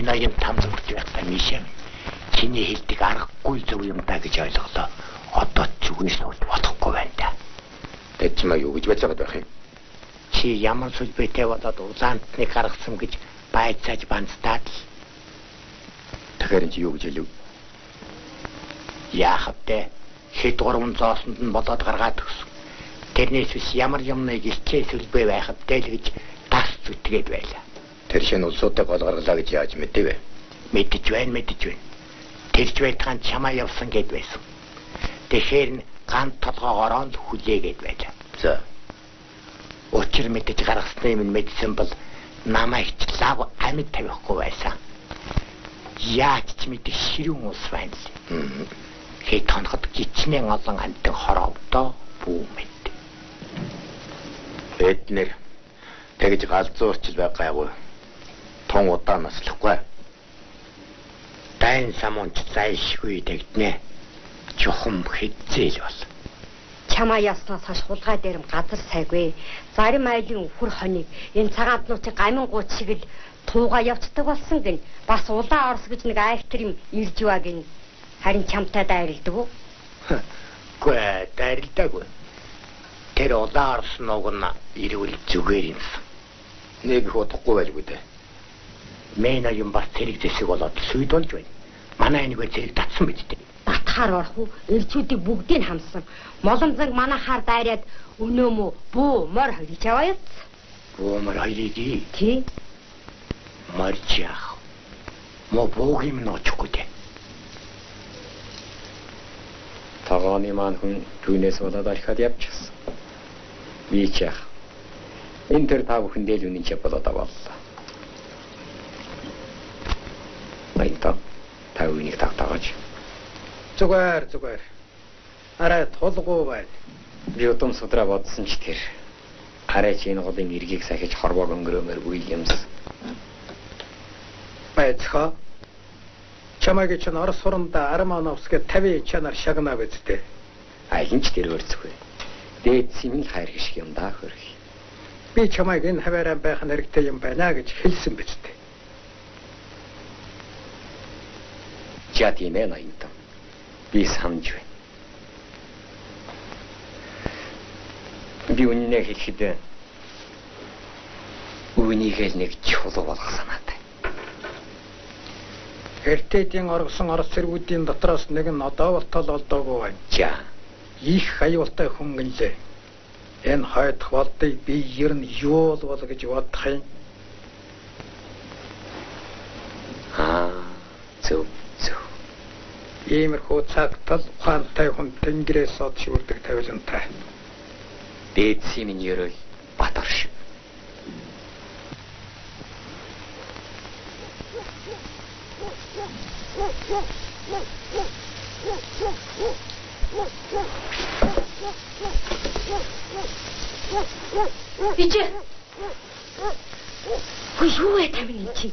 [SPEAKER 6] Ноён тамцагч байхдаа мишэм. Чиний хэлдэг аргагүй зөв юм даа гэж ойлголоо. Одоо ч үгнээс нь болохгүй байна да.
[SPEAKER 1] Тэд ч маа юу гэж байж байгаа байх юм?
[SPEAKER 6] Чи ямар сүлбэтэй болоод улаантны гаргасан гэж байцааж банцтаад л.
[SPEAKER 1] Тэгэхээр чи юу гэж хэлв?
[SPEAKER 6] Яах вэ? Хэд гурван зоосонд нь болоод гаргаад өгсөн. Тэрнээс биш ямар юмныг илчээ сүлбэ байх вэ гэж тас зүтгээд байлаа.
[SPEAKER 1] Тэр шинэ улсуудыг гол гаргалаа гэж яаж мэдээвэ?
[SPEAKER 6] Мэдэж байна. Тэрч байтхан чамаа явсан гэд байсан. Тэгэхээр нь ганц толгоогоор л хүлээгээд байлаа.
[SPEAKER 1] За.
[SPEAKER 6] Учир мэдэж гаргасны юм мэдсэн бол намайг ч лав амьд тавихгүй байсан. Яаж ч мэдээ ширүүн ус байна л. Хэд хоноход гिचнэн олон амтан хороодоо бүү мэд.
[SPEAKER 1] Эднэр тэгж галзуурч л байгаагүй. Тон удаа наслахгүй.
[SPEAKER 6] Дайн самунч зайлшгүй дэгднэ. Чухам хэзээл бол.
[SPEAKER 5] Чамаа яснаас хаш хулгай дээрм газар сайгүй. Зарим айлын үхэр хоныг энэ цагаатнуудын гамин гууч шиг л тууга явцдаг болсон гин. Бас улаан орс гэж нэг айхтар юм ирж байгаа гин. Харин чамтай дайралдаг уу?
[SPEAKER 6] Гүй дайралдаггүй. Тэр улаан орс нуг нь ирвэл зүгээр юмсан.
[SPEAKER 1] Нэг их удахгүй байлгүй дээ.
[SPEAKER 6] Мэна юм бас зэрэг зэсэг болоод сүйдүүлж байна. Манай нэг зэрэг татсан биз дээ.
[SPEAKER 5] Татхаар орох уу? Элчүүдийг бүгдийг хамсан. Моломзанг манахаар дайраад өнөө мө бүү мор хоёрч аваа яц.
[SPEAKER 6] Бүү мор хоёрыг
[SPEAKER 5] тий.
[SPEAKER 6] Марчаах. Мо бүүг юм нөчгүй дээ.
[SPEAKER 7] Тагооны маань хүн түүнээс болоод орхиод явчихсан. Би ч яах. Энэ төр та бүхэндээ л үнэн ч болоод аваалаа. Баянта та үнийг тавтаагач.
[SPEAKER 9] Зүгээр. Арай тулгуу байна.
[SPEAKER 7] Би удам судраа бодсон ч тэр арай ч энэ голын эргийг сахиж хорвоог өнгөрөөмөргүй юмс.
[SPEAKER 9] Байцгаа. Чамайг ч орос суранда Армановск 50 чанар шагнаа бидтэй.
[SPEAKER 7] Айлын ч тэр өөрцөхгүй. Дээд симэн хайр гიშг юм даа хөрх.
[SPEAKER 9] Би чамайг энэ хаваараа байх хэрэгтэй юм байна гэж хэлсэн бидтэй.
[SPEAKER 7] Чат юм ээ наинта. Би санаж байна. Би үнэнээ хэлэхэд үүнийгээ нэг чулуу болгох санаатай.
[SPEAKER 9] Эртэдийн оргосон орос цэргүүдийн дотроос нэг нь одоо болтол олдоогүй байна.
[SPEAKER 7] За.
[SPEAKER 9] Их аюултай хүн гэлээ. Энэ хойдох болдыг би ер нь юу бол гэж бодох юм.
[SPEAKER 7] Зөв.
[SPEAKER 9] Иймэрхүү цагтал ухаантай хүн тэнгэрээс од шүрдэг тавилантай.
[SPEAKER 7] Дээд симэн ерөөл батарш.
[SPEAKER 5] Ичээ. Юу вэ чи?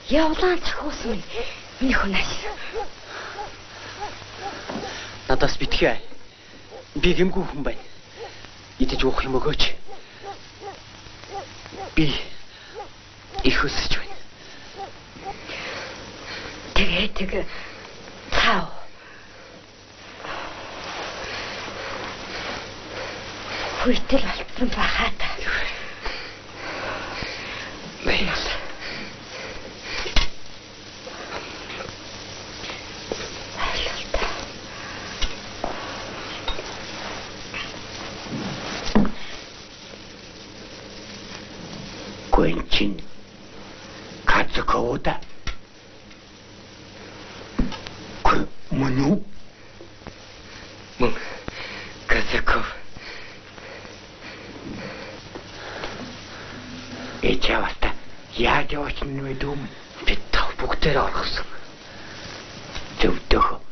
[SPEAKER 5] Явлаа цахиусан минь. Миний хүнээс.
[SPEAKER 7] Надаас битгий. Би гэмгүй хүн байна. Идэж уух юм өгөөч. Би их өсөж байна.
[SPEAKER 2] Тэгээ цаав. Хүйтэл болцсон байхаа та. Баярлалаа.
[SPEAKER 6] Гүнчин Кацукоуда Мөн Кацуков Эчаваста яаж явсан вэ дүм?
[SPEAKER 7] Бид тав бүгдээр оргосон.
[SPEAKER 6] Зөвдөх.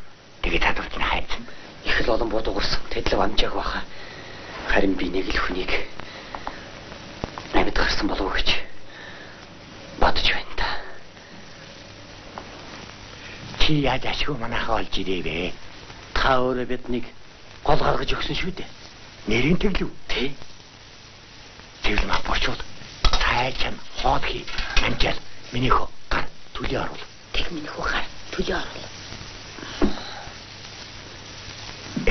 [SPEAKER 6] Тэгээд хадварч нь хайцсан.
[SPEAKER 7] Их л олон бод угарсан. Тэдлэг амжааг баха. Харин би нэг л хүнийг амьд гарсан болов уу гэж бодож байна та.
[SPEAKER 6] Чи яаж ашгүй манайхаа олж ирээвэ?
[SPEAKER 7] Та өөрөө биднийг гол гаргаж өгсөн шүү дээ.
[SPEAKER 6] Нэрийн тэглэв.
[SPEAKER 7] Тэ?
[SPEAKER 6] Тэгл мах бочвол цайчан хоодхи амжаал минийхөө гар түлээ оруул.
[SPEAKER 7] Тэг минийхөө гар түлээ оруул.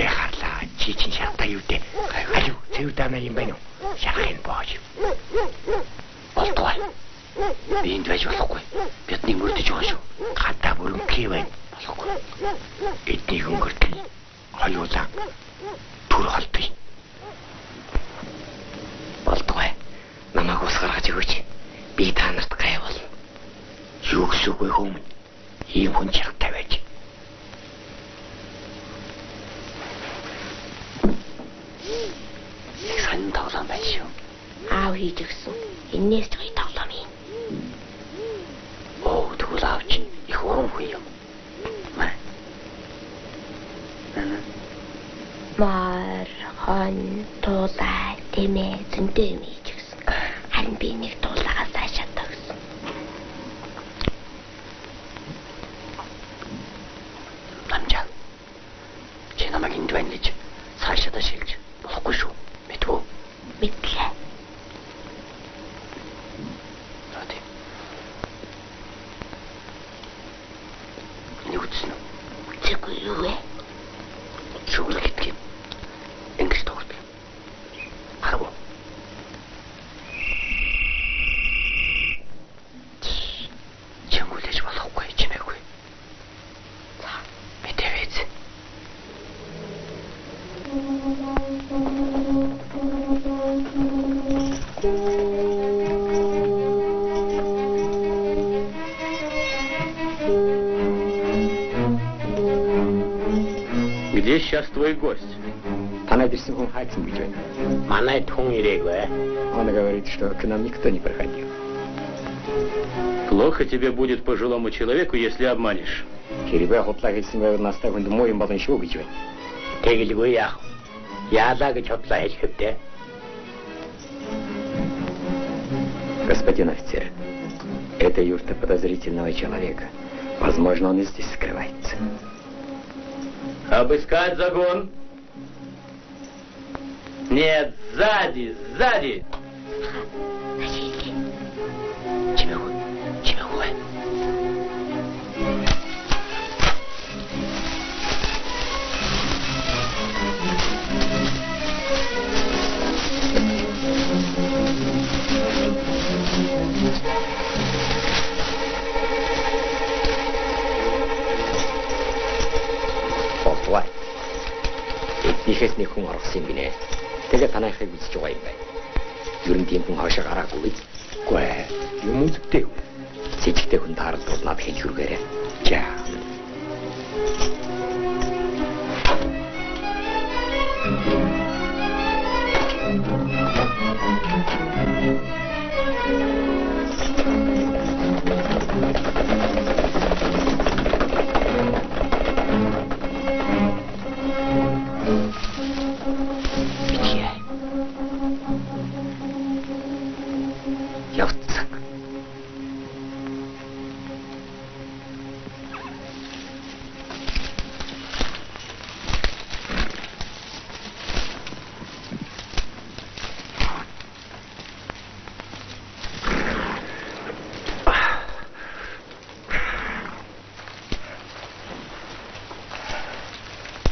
[SPEAKER 6] Харлаа чи чин шатаа юу дээ? Алуу цэвэр даана юм байна уу? Шахын боож.
[SPEAKER 7] Болтгой. Би энд байж болохгүй. Биднийг мөрдөж байгаа шүү.
[SPEAKER 6] Гадаа бүрэнхий байна.
[SPEAKER 7] Болохгүй.
[SPEAKER 6] Эднийг өнгөртөл хоёулаа түр холдъё.
[SPEAKER 7] Болтгой. Намайг ус гаргаж өгөөч. Би та нарт гайвал.
[SPEAKER 6] Юу гэсүгүй хүмүүс. Ийм хүн чаргатай байж.
[SPEAKER 7] Сан тоглоом байж шүү.
[SPEAKER 5] Аав хийж өгсөн. Энээс ч гоё тоглоом юм.
[SPEAKER 7] Оо, тэгвэл аав чинь их уран хүн юм.
[SPEAKER 5] Мар хон тулаа тэмээ зөнтэй юм хийж өгсөн. Харин би нэг тулаагаас цаашаа төгсөн.
[SPEAKER 7] Амжаа. Чи намайг энд байна гэж цаашаа шилж болохгүй шүү. Мэдвүү?
[SPEAKER 5] Мэдлээ.
[SPEAKER 7] Роди. Энийг үзсэн үү?
[SPEAKER 5] Үзээгүй юу вэ?
[SPEAKER 7] Шүүл гэдэг юм. Ингэж тоглодог. Харав уу? Чамгуулж болохгүй чимээгүй. Мэдээвэз.
[SPEAKER 4] Где сейчас твой гость?
[SPEAKER 7] Танай ирсэн хүн хайцсан гэж байна.
[SPEAKER 6] Манайд хүн ирээгүй.
[SPEAKER 7] Он говорит, что к нам никто не проходил.
[SPEAKER 4] Плохо тебе будет пожилому человеку, если обманешь.
[SPEAKER 7] Хэрвээ худлаа хэлсэн байвал настай хүнд муу юм болно шүү гэж байна.
[SPEAKER 6] Тэгэлгүй яах. Яалаа гэж худлаа хэлэхдээ.
[SPEAKER 7] Господин офицер, это юрта подозрительного человека. Возможно, он и здесь скрывается.
[SPEAKER 4] Обыскать загон. Нет, сзади, сзади.
[SPEAKER 7] Чимэхуй, чимэхуй. Болтгой. Эднийхээс нэг хүн орсон юм гинэ. Тэгээ танайхыг үзэж байгаа юм байна. Ер нь тийм хүн хаашаа гараагүй.
[SPEAKER 6] Гүй юм үздэг.
[SPEAKER 7] С эжигтэй хүн тааралдвал над хэлж хүргээрэй.
[SPEAKER 6] За.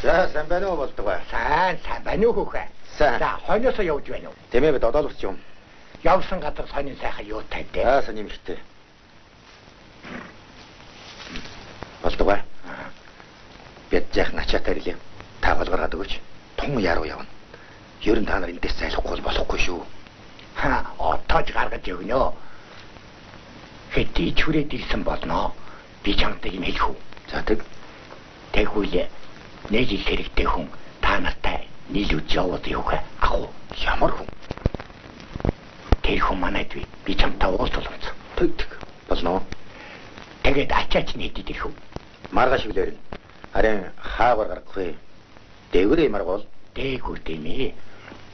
[SPEAKER 1] За, сайн байна уу болдгоо.
[SPEAKER 6] Сайн байна уу хөхөө. За, хойноосоо явж байна уу?
[SPEAKER 1] Тэмээ бид одоолгоч юм.
[SPEAKER 6] Явсан газар сонин сайхан юутай дээ.
[SPEAKER 1] Аа, сони ихтэй. Болдгоо. Бид яах начаатай ирлээ. Та болгараад өгөөч. Тун яруу явна. Ер нь та нар эндээс зайлахгүй болохгүй шүү.
[SPEAKER 6] Отоож гаргаж өгнө. Хэдий ч хүрээд ирсэн болно. Би чамтай юм хэлэх үү?
[SPEAKER 1] За тэг.
[SPEAKER 6] Тэгвэл нэг ил хэрэгтэй хүн та нартай нийлүүж яваад явах ах уу?
[SPEAKER 1] Ямар хүн?
[SPEAKER 6] Тэр хүн манайд би чамтай уулзуулсан.
[SPEAKER 1] Тэг. Болно.
[SPEAKER 6] Тэгээд ачаач нийтэд ирэх үү?
[SPEAKER 1] Маргааш үлээр. Харин хаагаар гарахгүй. Дээгүүр маргуул.
[SPEAKER 6] Дээгүүр дэмээ.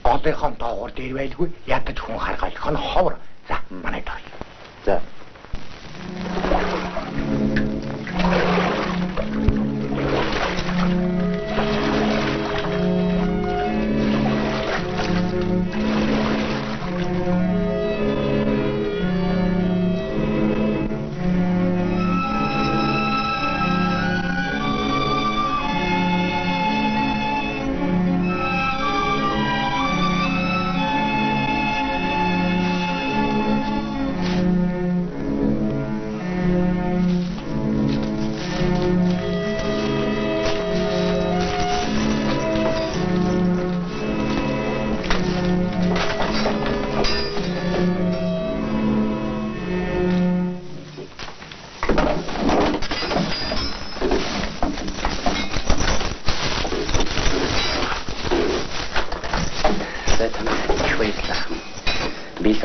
[SPEAKER 6] Голынхон доогуур дээр байлгүй ядаж хүн харгаалах нь ховор. За, манайд ор.
[SPEAKER 1] За.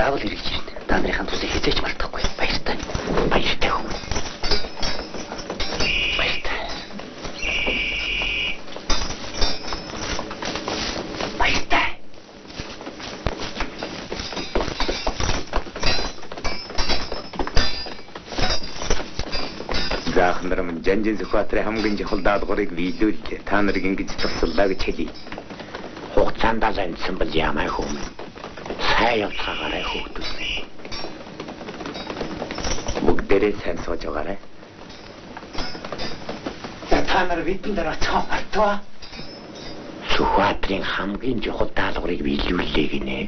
[SPEAKER 7] заавал ирэх чинь та нарын тусыг хязгаарч мартахгүй. Баяртай. Баяртай хүн. Баяртай. Баяртай.
[SPEAKER 1] Заахнарам жанжин Сүхбаатарын хамгийн чухал даалгаврыг биелүүлээ. Та нарыг ингэж тусаллаа гэж хэлье.
[SPEAKER 6] Хугацаанд л амьдсан бол ямай хүмүүс. Сайн явцгаараа хөөгдөл.
[SPEAKER 1] Бүгдээрээ сайн сууж байгаарай.
[SPEAKER 6] Та нар бидэн дээр оцоо байтуа. Сүхбаатарын хамгийн чухал даалгаврыг биелүүллээ гинэ.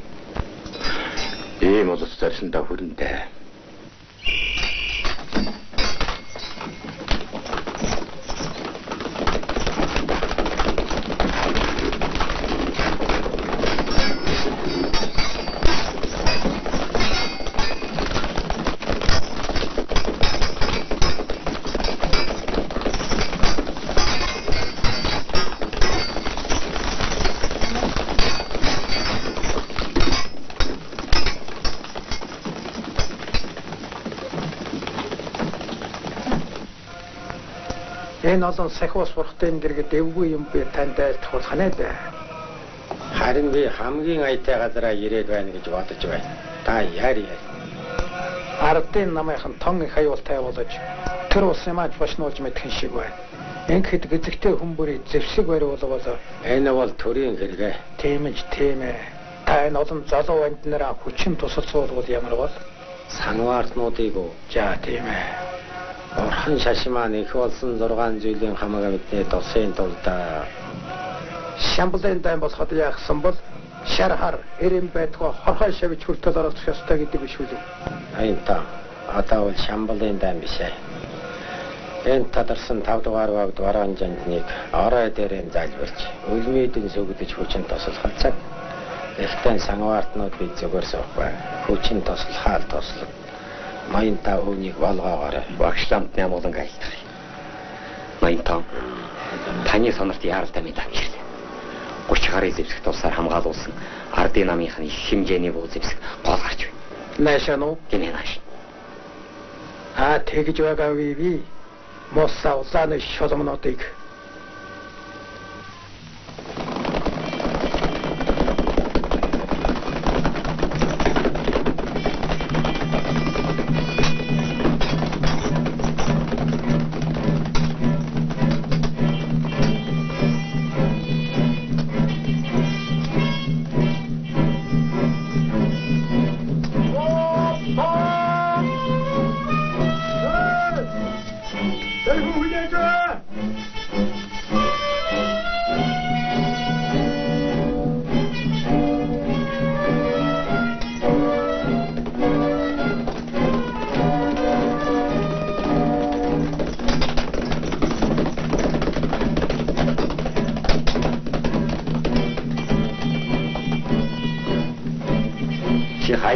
[SPEAKER 1] Ийм улс зорьсондоо хүрэнтэй.
[SPEAKER 9] Энэ олон сахиус сурахтын дэргэд эвгүй юм би танд айлтгуулах ханаа да.
[SPEAKER 7] Харин би хамгийн аятай газараа ирээд байна гэж бодож байна. Та яарь.
[SPEAKER 9] Ардын намайхан тон их аюултай болж тэр улсын маань бошнуулж мэдхэн шиг байна. Ингээд гэзэгтэй хүмүүрийг зэвсэг бариулвал
[SPEAKER 7] энэ бол төрийн хэрэгэ.
[SPEAKER 9] Тийм ээ. Та энэ олон залуу амтнараа хүчин тусалцуулбал ямар бол?
[SPEAKER 7] Санваартнуудыг уу?
[SPEAKER 9] За тийм ээ.
[SPEAKER 7] Орхон шашмаан их болсон 6 жилийн хамаага мэдээ тосын тулд
[SPEAKER 9] Шамбалын дан болоход яахсан бол шар хар эрэм байтгаа хорхой шавж хүртэл орох ёстой гэдэг биш үү?
[SPEAKER 7] Аянта одоо бол Шамбалын дан биш ээ. Энэ тадарсан 5 дугаар вагд варан жандныг орой дээрээ залбирч өлмөдөн сүгдэж хүчин тослох цаг. Эхтэн санваартнууд би зүгээр суухгүй. Хүчин тослохаар тослоо. Маянта өөнийг болгоогоор багшламт нямуулан айлтгая. Маянта таны сонорт яаралтай мэдээ авчирлаа. 30 гаруй зэвсэг тусаар хамгаалуулсан ардын намынхны их хэмжээний буу зэвсэг гол гарч байна.
[SPEAKER 9] Наашаа нуу?
[SPEAKER 7] Гинэ нааш.
[SPEAKER 9] Тэгж байгаа би моссаа улааны шоломнуудыг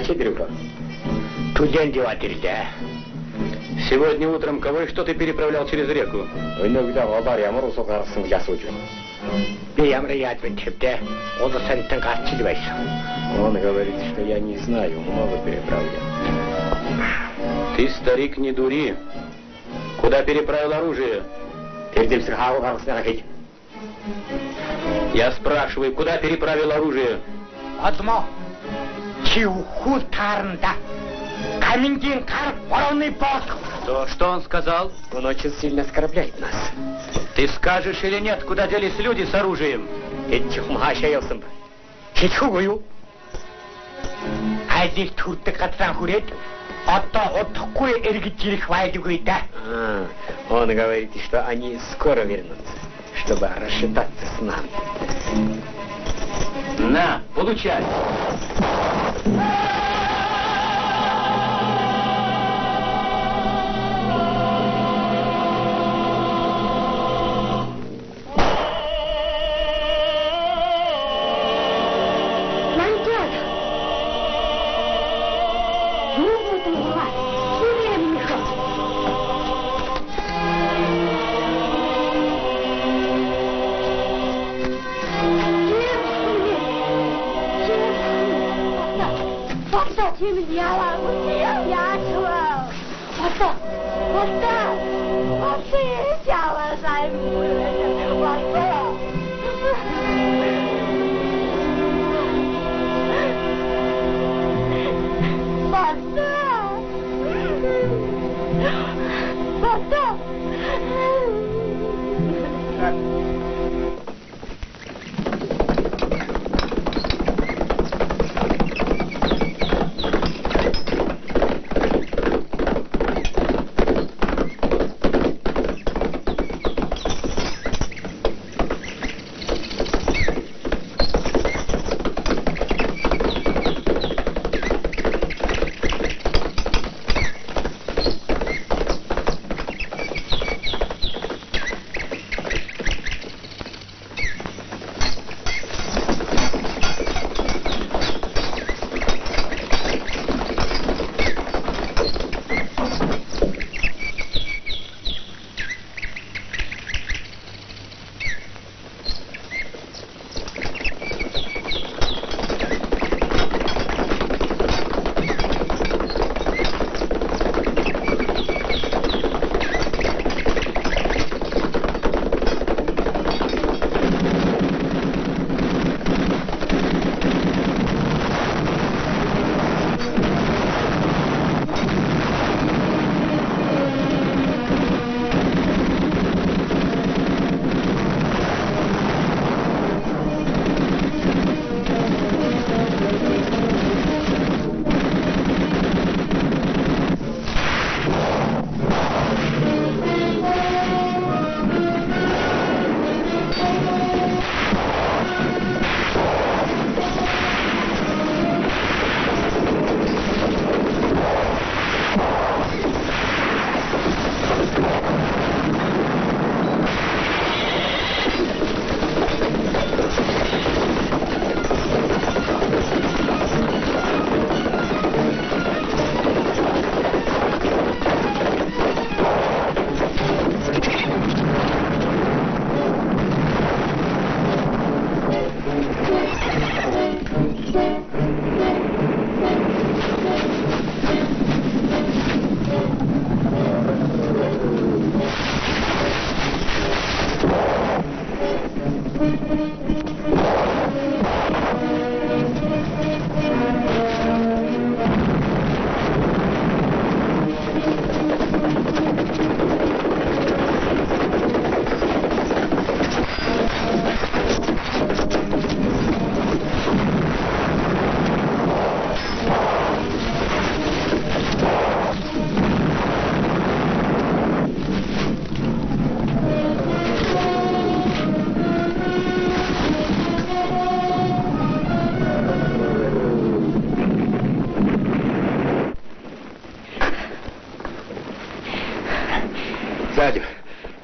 [SPEAKER 7] Значит, Дрюба,
[SPEAKER 6] Тулен девать ирлээ.
[SPEAKER 4] Сегодня утром кого и что ты переправлял через реку?
[SPEAKER 7] Өнөөдөр олоор ямар усуу гаргасан гэж асууж байна.
[SPEAKER 6] Би ямар яаж бин хэвдэ. Улс санитан гарч ил байсан.
[SPEAKER 7] Он говорит, что я не знаю, много переправлял.
[SPEAKER 4] Ты, старик, не дури. Куда переправил оружие? Я спрашиваю, куда переправил оружие?
[SPEAKER 6] Адмо. Чиуху тарнда. Каминдин кар вороный бог.
[SPEAKER 4] Что он сказал?
[SPEAKER 7] Он очень сильно оскорбляет нас.
[SPEAKER 4] Ты скажешь или нет, куда делись люди с оружием?
[SPEAKER 6] Хичхугую. Айдик туртык гацан хүрээд одоо удахгүй эргэж ирэх байлгүй да.
[SPEAKER 7] Он говорит, что они скоро вернутся, чтобы рассчитаться с нами.
[SPEAKER 4] На, получай.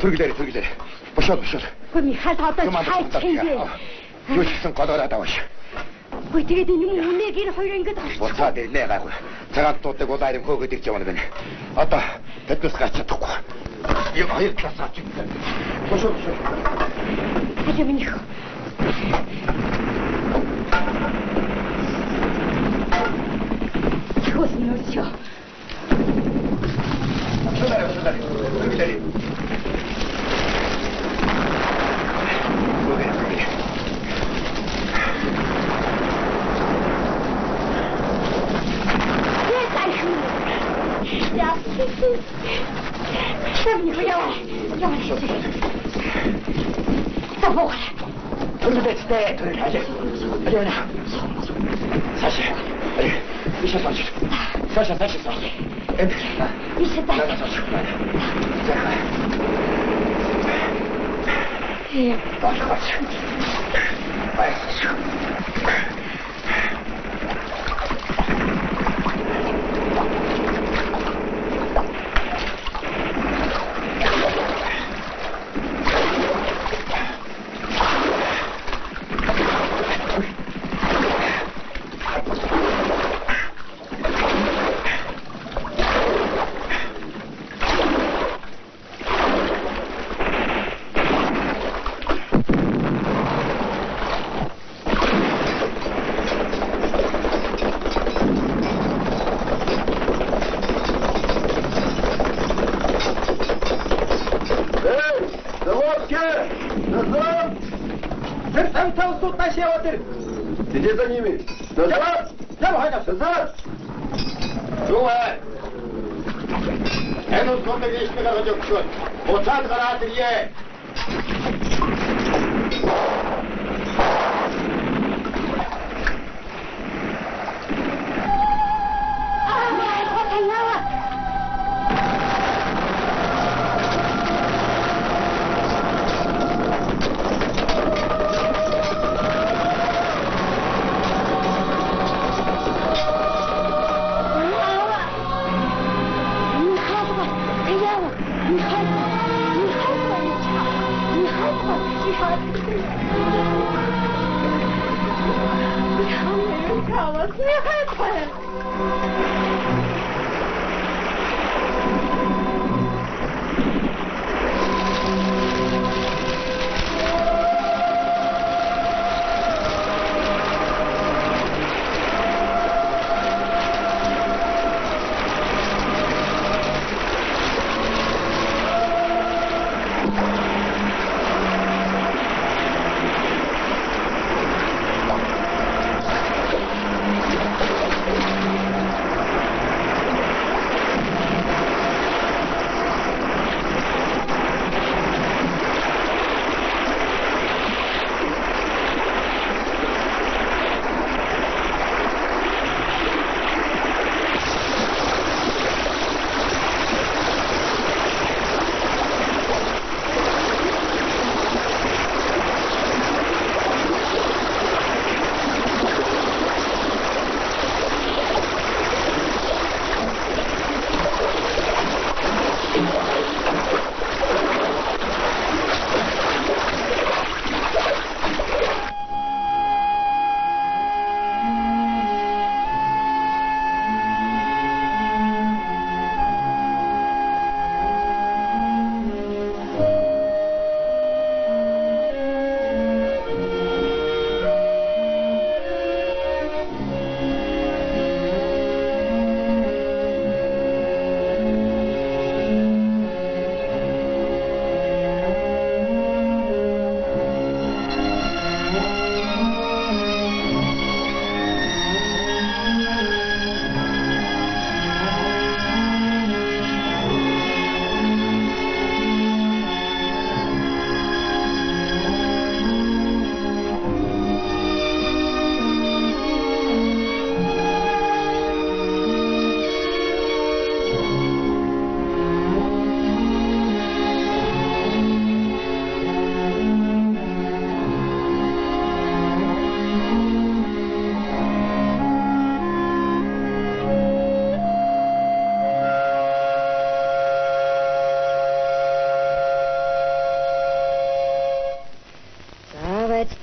[SPEAKER 1] Түргэлээрээ. Бошоо.
[SPEAKER 2] Михаил одоо цай чийгээ.
[SPEAKER 1] Юу ч гэсэн голоороо даваш.
[SPEAKER 2] Үгүй тэгээд энэ юм үнэг энэ хоёр ингэж
[SPEAKER 1] Буцаад ирнэ гайгүй. Цагаатуудыг улаар юм хөөгд ирж явна гэнэ. Одоо тэднээс гарч чадахгүй. Юу хоёр класс авч ирсэн. Бошоо.
[SPEAKER 2] Хажуу минь. Хөөс нөөсөө.
[SPEAKER 1] Сюда. Выгуляли. Саша. Иди за ними. Назад! Давай, назад! Чувай! Энэ усконда гişme гаргаж өгчөөд. Буцаад гараад ирье.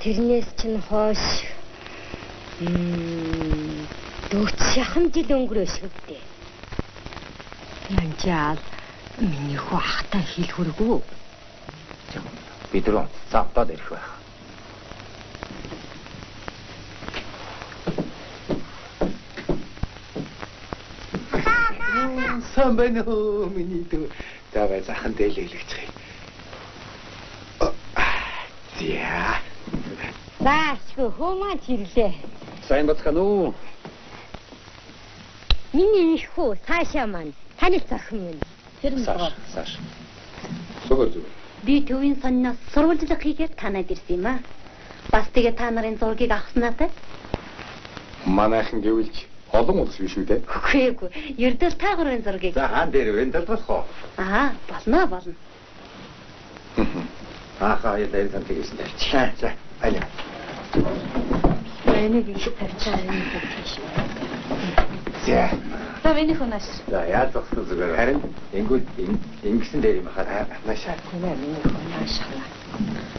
[SPEAKER 2] Тэрнээс чинь хойш Дөөч шахан жил өнгөрөө шиг дээ. Янжаал миний хүү ахтай хэлхүргүү.
[SPEAKER 6] Бид рүү завтаад ирэх байх.
[SPEAKER 1] Сан байна уу миний дүү. Давай захан дээлэлгцгээе. За.
[SPEAKER 2] Заашгүй хөөман чирлээ.
[SPEAKER 7] Сайн бацхан уу?
[SPEAKER 2] Миний их хүү Саша маань таны захын минь.
[SPEAKER 7] Саш. Супер зүг.
[SPEAKER 3] Би төвийн сонноос сурвалжлах хийгээд танад ирсэн юм аа. Бас тэгээ та нарын зургийг авснаатай.
[SPEAKER 7] Манайхан гэвэлж олон улс биш үү те?
[SPEAKER 3] Үгүй. Ердөө та гурвын зургийг.
[SPEAKER 1] За хаан дээр вэндэл болох уу?
[SPEAKER 3] Аа, болно.
[SPEAKER 1] Ахаа яа дээр тань тэгсэн дээр. За. Аль.
[SPEAKER 3] Энийг их тавьчаа юм гэж.
[SPEAKER 1] За.
[SPEAKER 3] За энийг хунаш.
[SPEAKER 1] За яаж зогсох зүгээр. Харин ингэвэл ингэсэн дээр юм хаа. Машаа.
[SPEAKER 3] Энийг хунаш.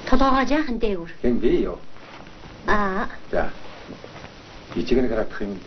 [SPEAKER 3] Толгоогоо жаахан дээгүр.
[SPEAKER 1] Хэн би юу?
[SPEAKER 3] Аа.
[SPEAKER 1] За. Ичгэн гарах юм.